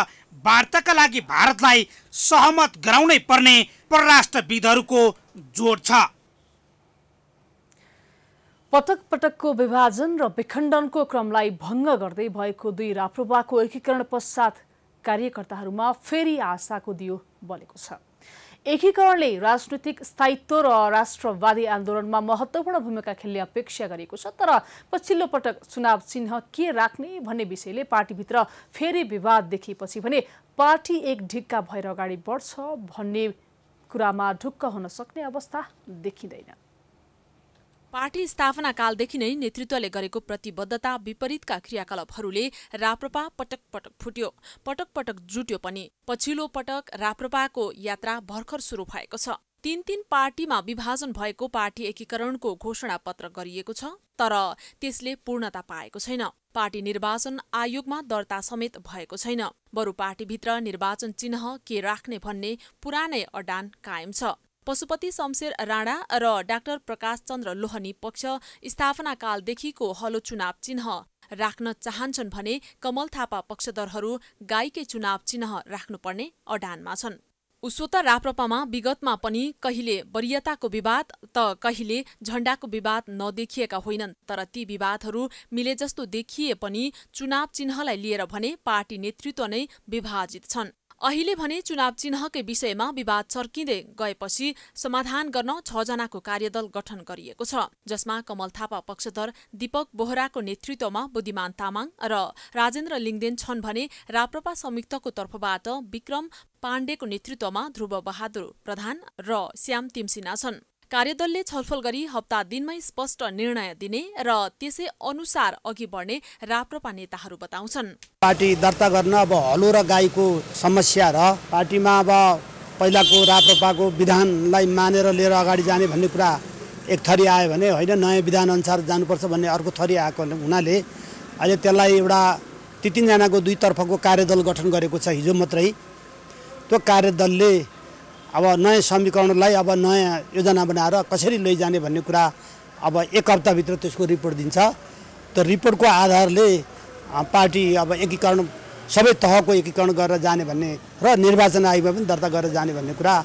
वार्ताका लागि भारतलाई सहमत गराउनै पर्ने परराष्ट्रविदहरूको जोड छ। पटक पटकको विभाजन र विखण्डनको क्रमलाई भङ्ग गर्दै भएको दुई राप्रपाको एकीकरण पश्चात कार्यकर्ताहरूमा फेरि आशाको दियो बलेको छ। एकीकरणले राजनीतिक स्थायित्व र राष्ट्रवादी आन्दोलनमा महत्त्वपूर्ण भूमिका खेल्ने अपेक्षा गरेको छ। तर पछिल्लो पटक चुनाव चिन्ह के राख्ने भन्ने विषयले पार्टीभित्र फेरि विवाद देखिएपछि भने पार्टी एक ढिक्का भएर अगाडि बढ्छ भन्ने कुरामा ढुक्क हुन सक्ने अवस्था देखिँदैन। पार्टी स्थापना कालदेखि नै नेतृत्वले गरेको प्रतिबद्धता विपरीतका क्रियाकलापहरूले राप्रपा पटक पटक फुट्यो, पटक पटक जुट्यो पनि। पछिल्लो पटक राप्रपाको यात्रा भर्खर सुरु भएको छ। तीन पार्टीमा विभाजन भएको पार्टी एकीकरणको घोषणा पत्र गरिएको छ, तर त्यसले पूर्णता पाएको छैन। पार्टी निर्वाचन आयोगमा दर्ता समेत भएको छैन। बरु पार्टीभित्र निर्वाचन चिन्ह के राख्ने भन्ने पुरानै अडान कायम छ। पशुपति शमशेर राणा र डाक्टर प्रकाश चन्द्र लोहनी पक्ष स्थापना कालदेखिको हलो चुनाव चिन्ह राख्न चाहन्छन् भने कमल थापा पक्षधरहरू गाईकै चुनाव चिन्ह राख्नुपर्ने अडानमा छन्। उसो त राप्रपामा विगतमा पनि कहिले वरियताको विवाद त कहिले झण्डाको विवाद नदेखिएका होइनन्। तर ती विवादहरू मिले जस्तो देखिए पनि चुनाव चिन्हलाई लिएर भने पार्टी नेतृत्व नै विभाजित छन्। अहिले भने चुनाव चिन्हकै विषयमा विवाद चर्किँदै गएपछि समाधान गर्न 6 जनाको कार्यदल गठन गरिएको छ, जसमा कमल थापा पक्षधर दीपक बोहराको नेतृत्वमा बुद्धिमान तामाङ र राजेन्द्र लिङदेन छन् भने राप्रपा संयुक्तको तर्फबाट विक्रम पाण्डेको नेतृत्वमा ध्रुव बहादुर प्रधान र श्याम तिमसिना छन्। कार्यदलले छलफल गरी हप्ता दिनमै स्पष्ट निर्णय दिने र त्यसै अनुसार अघि बढ्ने राप्रपा नेताहरू बताउँछन्। पार्टी दर्ता गर्न अब हलो र गाईको समस्या र पार्टीमा अब पहिलाको राप्रपाको विधानलाई मानेर लिएर अगाडि जाने भन्ने कुरा एक थरी आयो भने होइन, नयाँ विधान अनुसार जानुपर्छ भन्ने अर्को थरी आएको हुनाले अहिले त्यसलाई एउटा तीन जनाको दुईतर्फको कार्यदल गठन गरेको छ हिजो मात्रै। त्यो कार्यदलले अब नयाँ समीकरणलाई अब नयाँ योजना बनाएर कसरी लैजाने भन्ने कुरा अब एक हप्ताभित्र त्यसको रिपोर्ट दिन्छ। त्यो रिपोर्टको आधारले पार्टी अब एकीकरण सबै तहको एकीकरण गरेर जाने भन्ने र निर्वाचन आयोगमा पनि दर्ता गरेर जाने भन्ने कुरा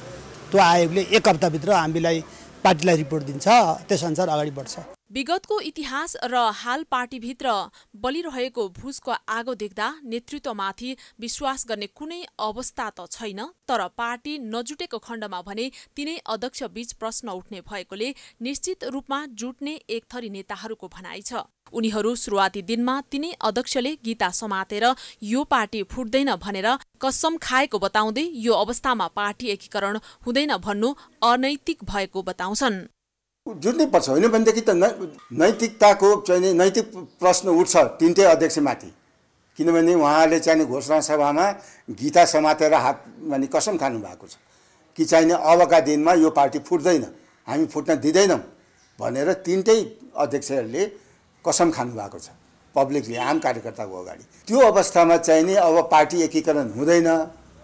त्यो आयोगले एक हप्ताभित्र हामीलाई पार्टीलाई रिपोर्ट दिन्छ, त्यसअनुसार अगाडि बढ्छ। विगतको इतिहास र हाल पार्टीभित्र बलिरहेको भुजको आगो देख्दा नेतृत्वमाथि विश्वास गर्ने कुनै अवस्था त छैन। तर पार्टी नजुटेको खण्डमा भने तिनै अध्यक्ष बीच प्रश्न उठ्ने भएकोले निश्चित रूपमा जुट्ने एक थरी नेताहरूको भनाइ छ। उनीहरू सुरुवाती दिनमा तिनै अध्यक्षले गीता समातेर यो पार्टी फुट्दैन भनेर कसम खाएको बताउँदै यो अवस्थामा पार्टी एकीकरण हुँदैन भन्नु अनैतिक भएको बताउँछन्। जुट्नै पर्छ, होइन भनेदेखि त नैतिकताको चाहिँ नैतिक प्रश्न उठ्छ तिनटै अध्यक्षमाथि। किनभने उहाँले चाहिँ घोषणा सभामा गीता समातेर हात माने कसम खानु भएको छ कि चाहिँ अबका दिनमा यो पार्टी फुट्दैन, हामी फुट्न दिँदैनौँ भनेर तिनटै अध्यक्षहरूले कसम खानु भएको छ पब्लिकली, आम कार्यकर्ताको अगाडि। त्यो अवस्थामा चाहिँ नि अब पार्टी एकीकरण हुँदैन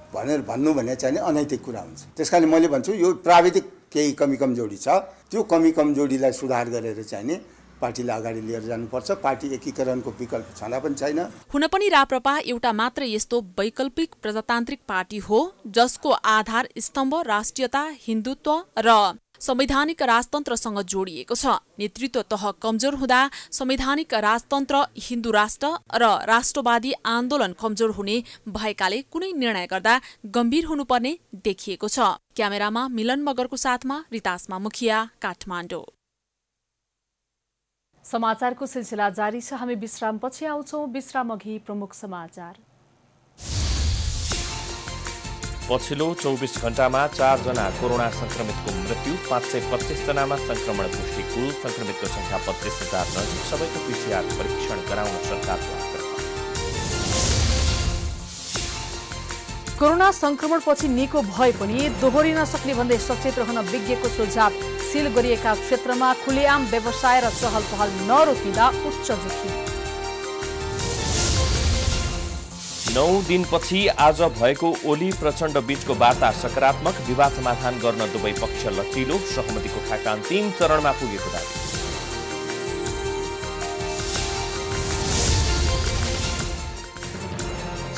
भनेर भन्नु भने चाहिँ अनैतिक कुरा हुन्छ। त्यसकारण मैले भन्छु यो प्राविधिक केही कमी कमजोरी छ, त्यो कमी कमजोरीलाई सुधार गरेर चाहिँ नि पार्टीलाई अगाडि लिएर जानुपर्छ। पार्टी एकीकरणको विकल्प छँदा पनि छैन। हुन पनि राप्रपा एउटा मात्र यस्तो वैकल्पिक प्रजातान्त्रिक पार्टी हो जसको आधार स्तम्भ राष्ट्रियता, हिन्दुत्व र संवैधानिक राजतन्त्रसँग जोडिएको छ। नेतृत्व तह कमजोर हुँदा संवैधानिक राजतन्त्र, हिन्दू राष्ट्र र राष्ट्रवादी आन्दोलन कमजोर हुने भएकाले कुनै निर्णय गर्दा गम्भीर हुनुपर्ने देखिएको छ। क्यामेरामा मिलन मगरको साथमा रितासमा मुखिया, काठमाडौँ। समाचारको सिलसिला जारी छ। हामी विश्रामपछि आउँछौँ। विश्राम अघि प्रमुख समाचार। पछिल्लो 24 घण्टामा 4 जना कोरोना संक्रमितको मृत्यु, 525 जनामा संक्रमण पुष्टि। कुल संक्रमितको संख्या 25,000 नजिक। सबैको PCR परीक्षण गराउन सरकारको आग्रह। कोरोना संक्रमणपछि निको भए पनि दोहोरिन सक्ने भन्दै सचेत रहन विज्ञको सुझाव। सील गरिएका क्षेत्रमा खुलेआम व्यवसाय र चहल पहल नरोकिँदा उच्च जोखिम। 9 दिनपछि आज भएको ओली प्रचण्ड बीचको वार्ता सकारात्मक, विवाद समाधान गर्न दुवै पक्ष लचिलो, सहमतिको खाका अन्तिम चरणमा पुगेको दावी।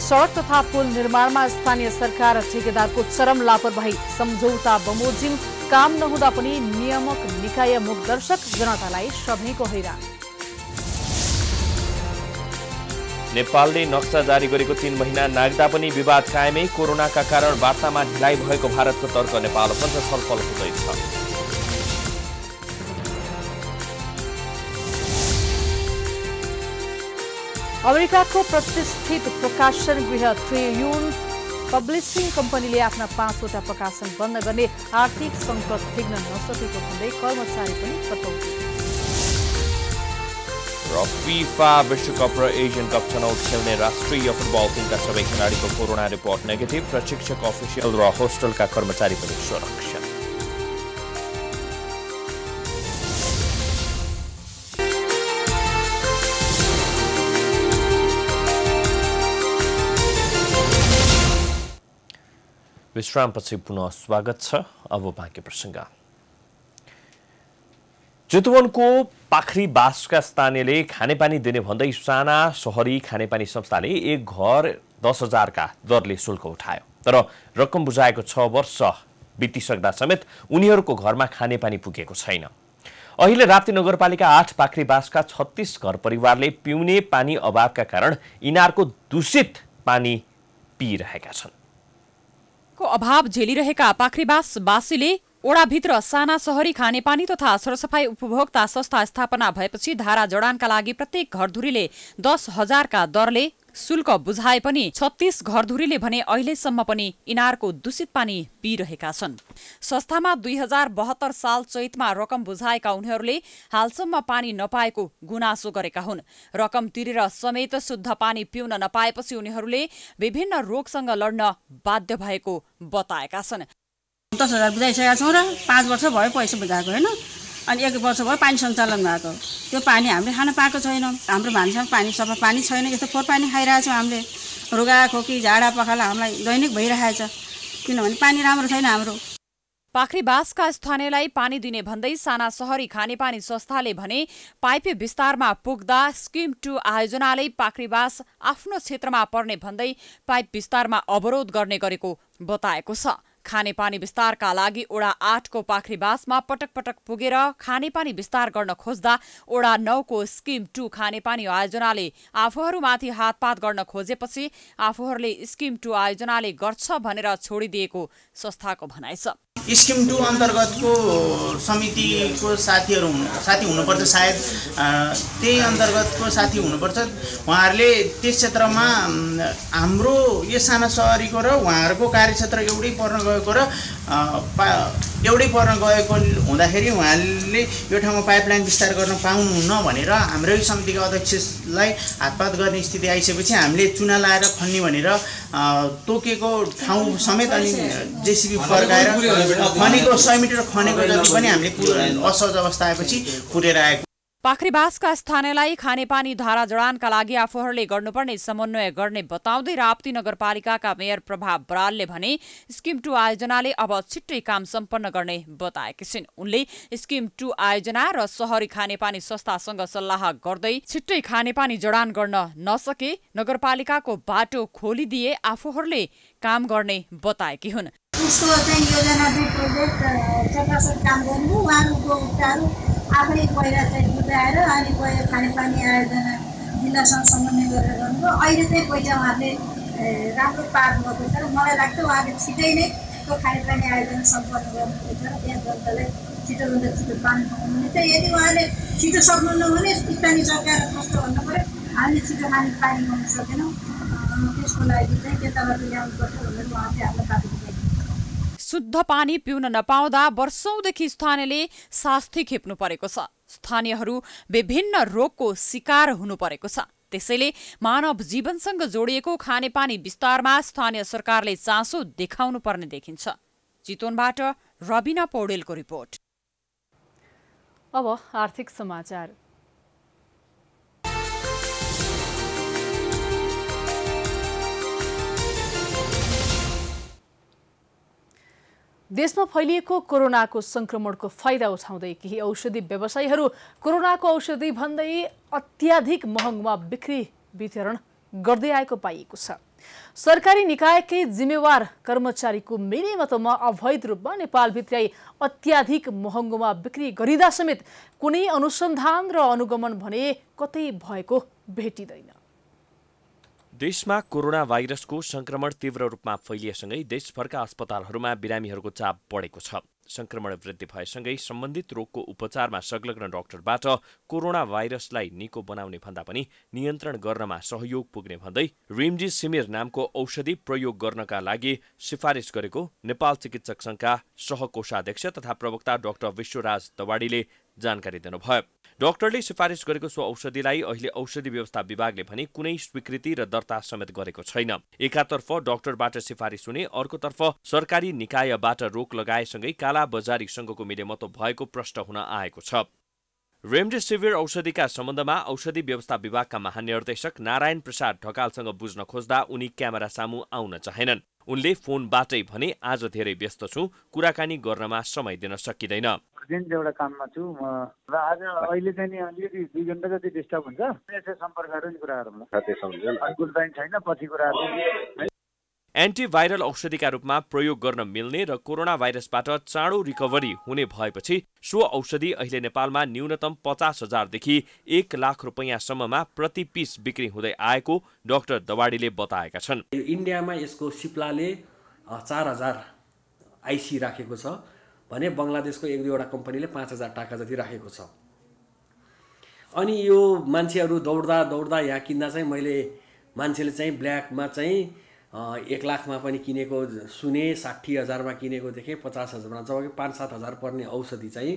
सडक तथा पुल निर्माणमा स्थानीय सरकार र ठेकेदारको चरम लापरवाही, सम्झौता बमोजिम, काम नहुँदा पनि नियामक निकाय मुखदर्शक, जनतालाई सधैँको हैरान। नेपालले नक्सा जारी गरेको 3 महिना नाग्दा पनि विवाद कायमै, कोरोनाका कारण वार्तामा ढिलाइ भएको भारतको तर्क, नेपाल पनि छलफल हुँदैछ। अमेरिकाको प्रतिष्ठित प्रकाशन गृह ट्रिब्युन पब्लिसिङ कम्पनीले आफ्ना 5वटा प्रकाशन बन्द गर्ने आर्थिक सङ्कट थिग्न नसकेको भन्दै कर्मचारी पनि कटौती। र फिफा विश्वकप र एसियन कप छनौट खेल्ने राष्ट्रिय फुटबल टिमका सबै खेलाडीको कोरोना रिपोर्ट नेगेटिभ, प्रशिक्षक, अफिसियल र होस्टलका कर्मचारी पनि सुरक्षित। विश्रामपछि पुनः स्वागत छ। अब बाँकी प्रसङ्ग। चितवनको पाखरी बासका स्थानीयले खानेपानी दिने भन्दै साना सहरी खानेपानी संस्थाले एक घर 10,000 का दरले शुल्क उठायो, तर रकम बुझाएको 6 वर्ष बितिसक्दा समेत उनीहरूको घरमा खानेपानी पुगेको छैन। अहिले राप्ती नगरपालिका 8 पाखरी बासका 36 घर परिवारले पिउने पानी अभावका कारण इनारको दूषित पानी पिइरहेका छन्। को अभाव झेलिरहेका पाखरीबासवासीले ओडाभित्र साना सहरी खानेपानी तथा सरसफाई उपभोक्ता संस्था स्थापना भएपछि धारा जडानका लागि प्रत्येक घरधुरीले 10,000 का दरले शुल्क बुझाए पनि 36 घरधुरीले भने अहिलेसम्म पनि इनारको दूषित पानी पिइरहेका छन्। संस्थामा 2072 साल चैतमा रकम बुझाएका उनीहरूले हालसम्म पानी नपाएको गुनासो गरेका हुन्। रकम तिरेर समेत शुद्ध पानी पिउन नपाएपछि उनीहरूले विभिन्न रोगसँग लड्न बाध्य भएको बताएका छन्। 10,000 बुझाइसकेका छौँ र 5 वर्ष भयो पैसा बुझाएको होइन, अनि 1 वर्ष भयो पानी सञ्चालन भएको। त्यो पानी हामीले खान पाएको छैनौँ। हाम्रो भान्सामा पानी सफा पानी छैन, यस्तो फोहोर पानी खाइरहेछौँ हामीले। रुगा खोकी झाडा पखाला हामीलाई दैनिक भइरहेछ, किनभने पानी राम्रो छैन हाम्रो। पाखरीबासका स्थानीयलाई पानी दिने भन्दै साना सहरी खानेपानी संस्थाले भने पाइप विस्तारमा पुग्दा स्किम 2 आयोजनाले पाखरीबास आफ्नो क्षेत्रमा पर्ने भन्दै पाइप विस्तारमा अवरोध गर्ने गरेको बताएको छ। खानेपानी विस्तारका लागि ओडा 8 को पाखरीबासमा पटक पटक पुगेर खानेपानी विस्तार गर्न खोज्दा ओडा 9 को स्किम 2 खानेपानी आयोजनाले आफूहरूमाथि हातपात गर्न खोजेपछि आफूहरूले स्किम 2 आयोजनाले गर्छ भनेर छोडिदिएको संस्थाको भनाइ छ। स्किम 2 अन्तर्गतको समितिको साथी हुनुपर्छ, सायद त्यही अन्तर्गतको साथी हुनुपर्छ। उहाँहरूले त्यस क्षेत्रमा हाम्रो यो साना सहरीको र उहाँहरूको कार्यक्षेत्र एउटै पर्न गएको हुँदाखेरि उहाँले यो ठाउँमा पाइपलाइन विस्तार गर्न पाउनुहुन्न भनेर हाम्रै समितिका अध्यक्षलाई हातपात गर्ने स्थिति आइसकेपछि हामीले चुना लाएर खन्ने भनेर तोकेको ठाउँ समेत अनि जेसीबी फर्काएर खनेको 100 मिटर खनेको जति पनि हामीले असहज अवस्था आएपछि पुरेर आएको। पाखरीबासका स्थानीयलाई खानेपानी धारा जडानका लागि आफूहरूले गर्नुपर्ने समन्वय गर्ने बताउँदै राप्ती नगरपालिकाका मेयर प्रभाव बरालले भने स्किम 2 आयोजनाले अब छिट्टै काम सम्पन्न गर्ने बताएकी छिन्। उनले स्किम 2 आयोजना र सहरी खानेपानी संस्थासँग सल्लाह गर्दै छिट्टै खानेपानी जडान गर्न नसके नगरपालिकाको बाटो खोलिदिए आफूहरूले काम गर्ने बताएकी हुन्। उसको चाहिँ योजना 2 प्रोजेक्ट चक्रासन काम गर्नु, उहाँहरूको उपचार आफै पहिला चाहिँ बुझाएर अनि पहिला खानेपानी आयोजना जिल्लासँग समन्वय गरेर गर्नुभयो। अहिले चाहिँ पहिला उहाँहरूले राम्रो पार्नु भएको छ र मलाई लाग्छ उहाँले छिटै नै त्यो खानेपानी आयोजना सम्पन्न गर्नुपर्छ र त्यहाँ जनतालाई छिटोभन्दा छिटो पानी पाउनुहुनेछ। यदि उहाँले छिटो सक्नुहुन्न भने स्थानीय सरकार कस्तो भन्नु पऱ्यो, हामीले छिटो पानी पाउन सकेनौँ, त्यसको लागि चाहिँ त्यताबाट ल्याउनुपर्छ भनेर उहाँले हामीलाई बाटो दिएको। शुद्ध पानी पिउन नपाउँदा वर्षौंदेखि स्थानीयले शास्ति खेप्नु परेको छ। स्थानीयहरू विभिन्न रोगको शिकार हुनु परेको छ। त्यसैले मानव जीवनसँग जोडिएको खानेपानी विस्तारमा स्थानीय सरकारले चासो देखाउनु पर्ने देखिन्छ। चितवनबाट रबिना पौडेलको रिपोर्ट। अब आर्थिक समाचार। देशमा फैलिएको कोरोनाको संक्रमणको फाइदा उठाउँदै केही औषधि व्यवसायीहरू कोरोनाको औषधि भन्दै अत्याधिक महँगोमा बिक्री वितरण गर्दै आएको पाइएको छ। सरकारी निकायकै जिम्मेवार कर्मचारीको मिलेमतोमा अवैध रूपमा नेपालभित्रै अत्याधिक महँगोमा बिक्री गरिँदा समेत कुनै अनुसन्धान र अनुगमन भने कतै भएको भेटिँदैन। देशमा कोरोना भाइरसको संक्रमण तीव्र रूपमा फैलिएसँगै देशभरका अस्पतालहरूमा बिरामीहरूको चाप बढेको छ। संक्रमण वृद्धि भएसँगै सम्बन्धित रोगको उपचारमा संलग्न डाक्टरबाट कोरोना भाइरसलाई निको बनाउने भन्दा पनि नियन्त्रण गर्नमा सहयोग पुग्ने भन्दै रेमडेसिभिर नामको औषधि प्रयोग गर्नका लागि सिफारिस गरेको नेपाल चिकित्सक संघका सहकोषाध्यक्ष तथा प्रवक्ता डाक्टर विश्वराज दवाडीले जानकारी दिनुभयो। डाक्टरले सिफारिस गरेको सो औषधिलाई अहिले औषधि व्यवस्था विभागले भने कुनै स्वीकृति र दर्ता समेत गरेको छैन। एकातर्फ डाक्टरबाट सिफारिस हुने, अर्कोतर्फ सरकारी निकायबाट रोक लगाएसँगै कालाबजारीसँगको मिलेमतो भएको प्रश्न हुन आएको छ। रेमडेसिभिर औषधिका सम्बन्धमा औषधि व्यवस्था विभागका महानिर्देशक नारायण प्रसाद ढकालसँग बुझ्न खोज्दा उनी क्यामेरा सामु आउन चाहेनन्। उनले फोनबाटै भने आज धेरै व्यस्त छु, कुराकानी गर्नमा समय दिन सकिँदैन। अर्जेन्ट एउटा काममा छु म र आज अहिले चाहिँ नि अलिकति 2 घण्टा जति डिस्टर्ब हुन्छ। यसो सम्पर्क गरेर नि कुरा गरौँला। गुड बाइङ छैन, पछि कुरा गरौँ। एन्टिभाइरल औषधिका रूपमा प्रयोग गर्न मिल्ने र कोरोना भाइरसबाट चाँडो रिकभरी हुने भएपछि सो औषधि अहिले नेपालमा न्यूनतम 50,000 देखि 1 लाख रुपैयाँसम्ममा प्रति पिस बिक्री हुँदै आएको डाक्टर दवाडीले बताएका छन्। इन्डियामा यसको सिप्लाले 4,000 आइसी राखेको छ भने बङ्गलादेशको 1-2 वटा कम्पनीले 5,000 टाका जति राखेको छ। अनि यो मान्छेहरू दौड्दा यहाँ किन्दा चाहिँ मैले मान्छेले चाहिँ ब्ल्याकमा चाहिँ 1 लाखमा पनि किनेको सुने, 60,000मा किनेको देखेँ, 50,000मा, जबकि 5-7 हजार पर्ने औषधि चाहिँ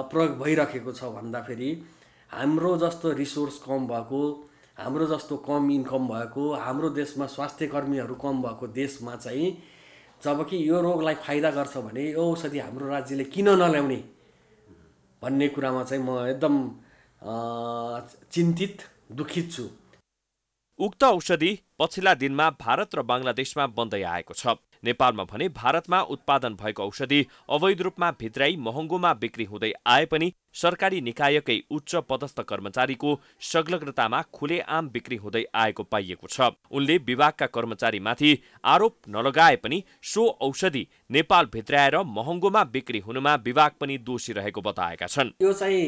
प्रयोग भइरहेको छ। भन्दाखेरि हाम्रो जस्तो रिसोर्स कम भएको, हाम्रो जस्तो कम इन्कम भएको, हाम्रो देशमा स्वास्थ्य कर्मीहरू कम भएको देशमा चाहिँ जबकि यो रोगलाई फाइदा गर्छ भने यो औषधि हाम्रो राज्यले किन नल्याउने भन्ने कुरामा चाहिँ म एकदम चिन्तित, दुखित छु। उक्त औषधि पछिल्ला दिनमा भारत र बङ्गलादेशमा बन्दै आएको छ। नेपालमा भने भारतमा उत्पादन भएको औषधि अवैध रूपमा भित्राई महँगोमा बिक्री हुँदै आए पनि सरकारी निकायकै उच्च पदस्थ कर्मचारीको संलग्नतामा खुलेआम बिक्री हुँदै आएको पाइएको छ। उनले विभागका कर्मचारीमाथि आरोप नलगाए पनि सो औषधि नेपाल भित्राएर महँगोमा बिक्री हुनुमा विभाग पनि दोषी रहेको बताएका छन्। यो चाहिँ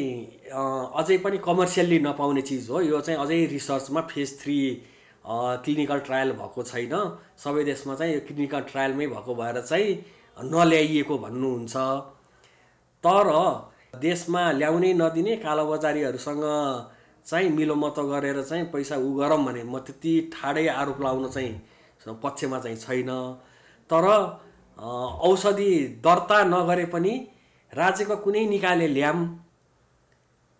अझै पनि कमर्सियल्ली नपाउने चिज हो। यो चाहिँ अझै रिसर्चमा फेज 3 क्लिनिकल ट्रायल भएको छैन। सबै देशमा चाहिँ यो क्लिनिकल ट्रायलमै भएको भएर चाहिँ नल्याइएको भन्नुहुन्छ। तर देशमा ल्याउनै नदिने कालोबजारीहरूसँग चाहिँ मिलोमतो गरेर चाहिँ पैसा गरौँ भने म त्यति ठाडै आरोप लाउन चाहिँ पक्षमा चाहिँ छैन। तर औषधि दर्ता नगरे पनि राज्यको कुनै निकायले ल्याम,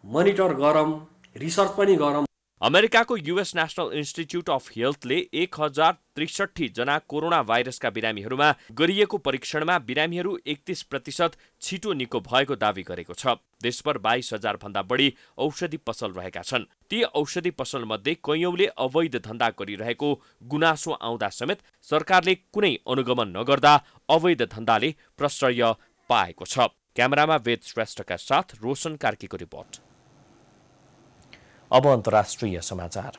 मोनिटर गरौँ, रिसर्च पनि गरौँ। अमेरिकाको युएस नेशनल इन्स्टिच्युट अफ हेल्थले 1063 जना कोरोना भाइरसका बिरामीहरूमा गरिएको परीक्षणमा बिरामीहरू 31% छिटो निको भएको दावी गरेको छ। देशभर 22,000 भन्दा बढी औषधि पसल रहेका छन्। ती औषधि पसलमध्ये कैयौंले अवैध धन्दा गरिरहेको गुनासो आउँदा समेत सरकारले कुनै अनुगमन नगर्दा अवैध धन्दाले प्रश्रय पाएको छ। क्यामेरामा वेद श्रेष्ठका साथ रोशन कार्कीको रिपोर्ट। अब अन्तर्राष्ट्रिय समाचार।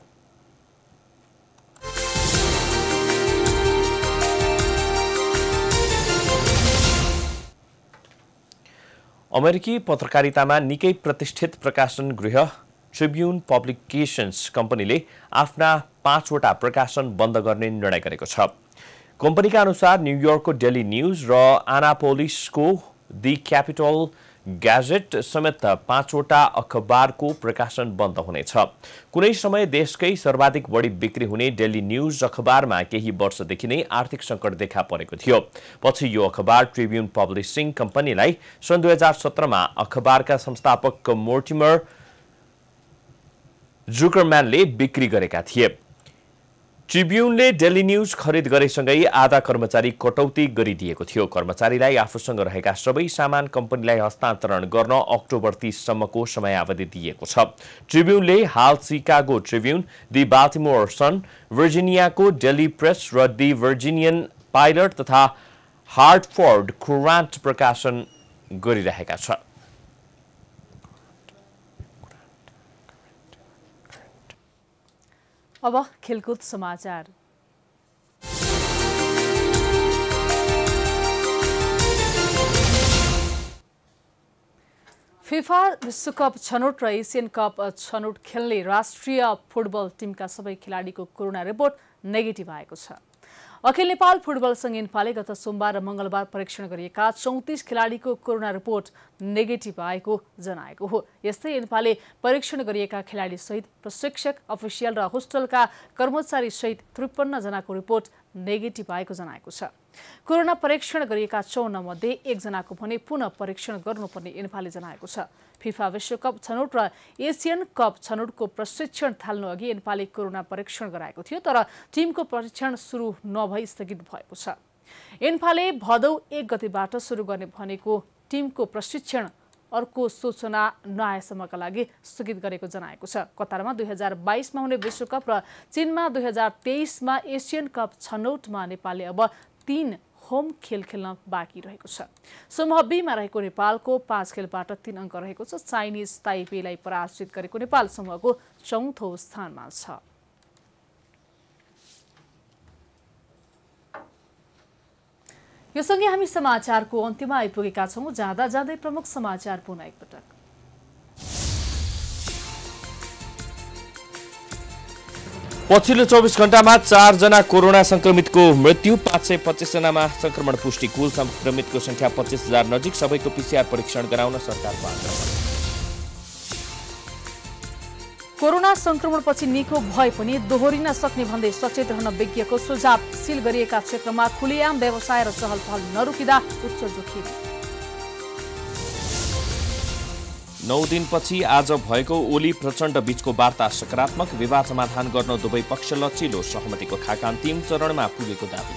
अमेरिकी पत्रकारितामा निकै प्रतिष्ठित प्रकाशन गृह ट्रिब्युन पब्लिकेशन्स कम्पनीले आफ्ना 5 वटा प्रकाशन बन्द गर्ने निर्णय गरेको छ। कम्पनीका अनुसार न्युयोर्कको डेली न्यूज र एनापोलिसको दि क्यापिटल ग्याजेट समेत 5 वटा अखबारको प्रकाशन बन्द हुनेछ। कुनै समय देशकै सर्वाधिक बढी बिक्री हुने डेली न्यूज अखबारमा केही वर्षदेखि नै आर्थिक सङ्कट देखा परेको थियो। पछि यो अखबार ट्रिब्युन पब्लिसिङ कम्पनीलाई सन् 2017मा अखबारका संस्थापक मोर्टिमर जुकरम्यानले बिक्री गरेका थिए। ट्रिब्युनले डेली न्यूज खरिद गरेसँगै आधा कर्मचारी कटौती गरिदिएको थियो। कर्मचारीलाई आफूसँग रहेका सबै सामान कम्पनीलाई हस्तान्तरण गर्न अक्टोबर 30 सम्मको समयावधि दिएको छ। ट्रिब्युनले हाल Chicago Tribune, the Baltimore Sun, भर्जिनियाको डेली प्रेस र दि भर्जिनियन पाइलट तथा हार्टफोर्ड कुरान्ट प्रकाशन गरिरहेका छ। अब खेलकुद समाचार। फिफा विश्वकप छनौट र एसियन कप छनौट खेल्ने राष्ट्रिय फुटबल टिमका सबै खेलाडीको कोरोना रिपोर्ट नेगेटिभ आएको छ। अखिल नेपाल फुटबल संघ इन्फाले गत सोमबार र मंगलबार परीक्षण गरिएका 34 खेलाडीको कोरोना रिपोर्ट नेगेटिभ आएको जनाएको हो। यस्तै इन्फाले परीक्षण गरिएका खेलाडी सहित प्रशिक्षक, अफिसियल र होस्टलका कर्मचारी सहित 53 जनाको रिपोर्ट नेगेटिभ आएको जनाएको छ। कोरोना परीक्षण गरिएका 54 मध्ये 1 जनाको भने पुनः परीक्षण गर्नुपर्ने इन्फाले जनाएको छ। फिफा विश्वकप छनौट र एसियन कप छनौटको प्रशिक्षण थाल्नु अघि इन्फाले कोरोना परीक्षण गराएको थियो, तर टिमको परीक्षण सुरु नभई स्थगित भएको छ। इन्फाले भदौ 1 गतेबाट सुरु गर्ने भनेको टिमको प्रशिक्षण अर्को सूचना नआएसम्मका लागि स्थगित गरेको जनाएको छ। कतारमा 2022 मा हुने विश्वकप र चीनमा 2023 मा एसियन कप छनौटमा नेपालले अब 3 होम खेल खेल्न बाँकी रहेको छ। समूह बी मा रहेको नेपालको 5 खेलबाट 3 अङ्क रहेको छ। चाइनिज ताइपेलाई पराजित गरेको नेपाल समूहको 4औं स्थानमा छ। यो सँगै हामी समाचारको अन्त्यमा आइपुगेका छौं। जाँदा जाँदै प्रमुख समाचार पुनः एकपटक। पछिल्लो 24 घण्टामा 4 जना कोरोना संक्रमितको मृत्यु, 525 जनामा संक्रमण पुष्टि। कुल संक्रमितको संख्या 25,000 नजिक। सबैको पीसीआर परीक्षण गराउन सरकारको आग्रह। कोरोना संक्रमणपछि निको भए पनि दोहोरिन सक्ने भन्दै सचेत रहन विज्ञको सुझाव। सील गरिएका क्षेत्रमा खुलेआम व्यवसाय र चहलपहल नरोकिँदा उच्च जोखिम। 9 दिनपछि आज भएको ओली प्रचण्ड बीचको वार्ता सकारात्मक। विवाद समाधान गर्न दुवै पक्ष लचिलो। सहमतिको खाका अन्तिम चरणमा पुगेको दाबी।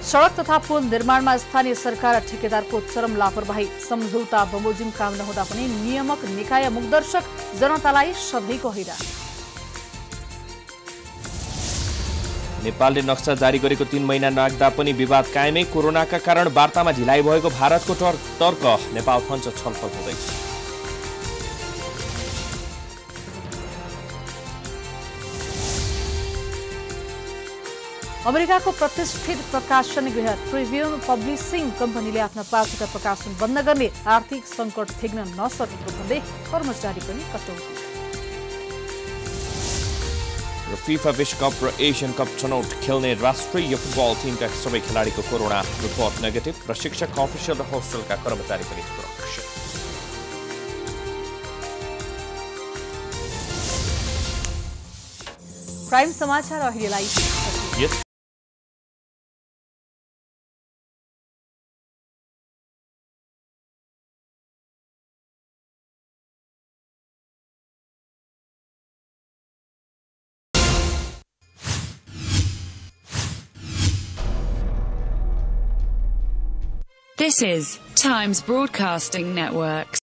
सडक तथा पुल निर्माणमा स्थानीय सरकार र ठेकेदारको चरम लापरवाही। सम्झौता बमोजिम काम नहुँदा पनि नियामक निकाय मुखदर्शक, जनतालाई सधैँको हैरान। नेपालले नक्सा जारी गरेको 3 महिना नाग्दा पनि विवाद कायमै। कोरोनाका कारण वार्तामा ढिलाइ भएको भारतको तर्क। नेपाल फन्च छलफल हुँदैछ। अमेरिकाको प्रतिष्ठित प्रकाशन गृह ट्रिब्युन पब्लिसिङ कम्पनीले आफ्ना 5वटा प्रकाशन बन्द गर्ने आर्थिक सङ्कट थेग्न नसकेको भन्दै कर्मचारी पनि कटौती। फिफा विश्वकप र एसियन कप छनौट खेल्ने राष्ट्रिय फुटबल टिमका सबै खेलाडीको कोरोना रिपोर्ट नेगेटिभ। प्रशिक्षक, अफिसियल र होस्टलका कर्मचारी पनि सुरक्षित। प्राइम समाचार अहिलेलाई This is Times Broadcasting Network.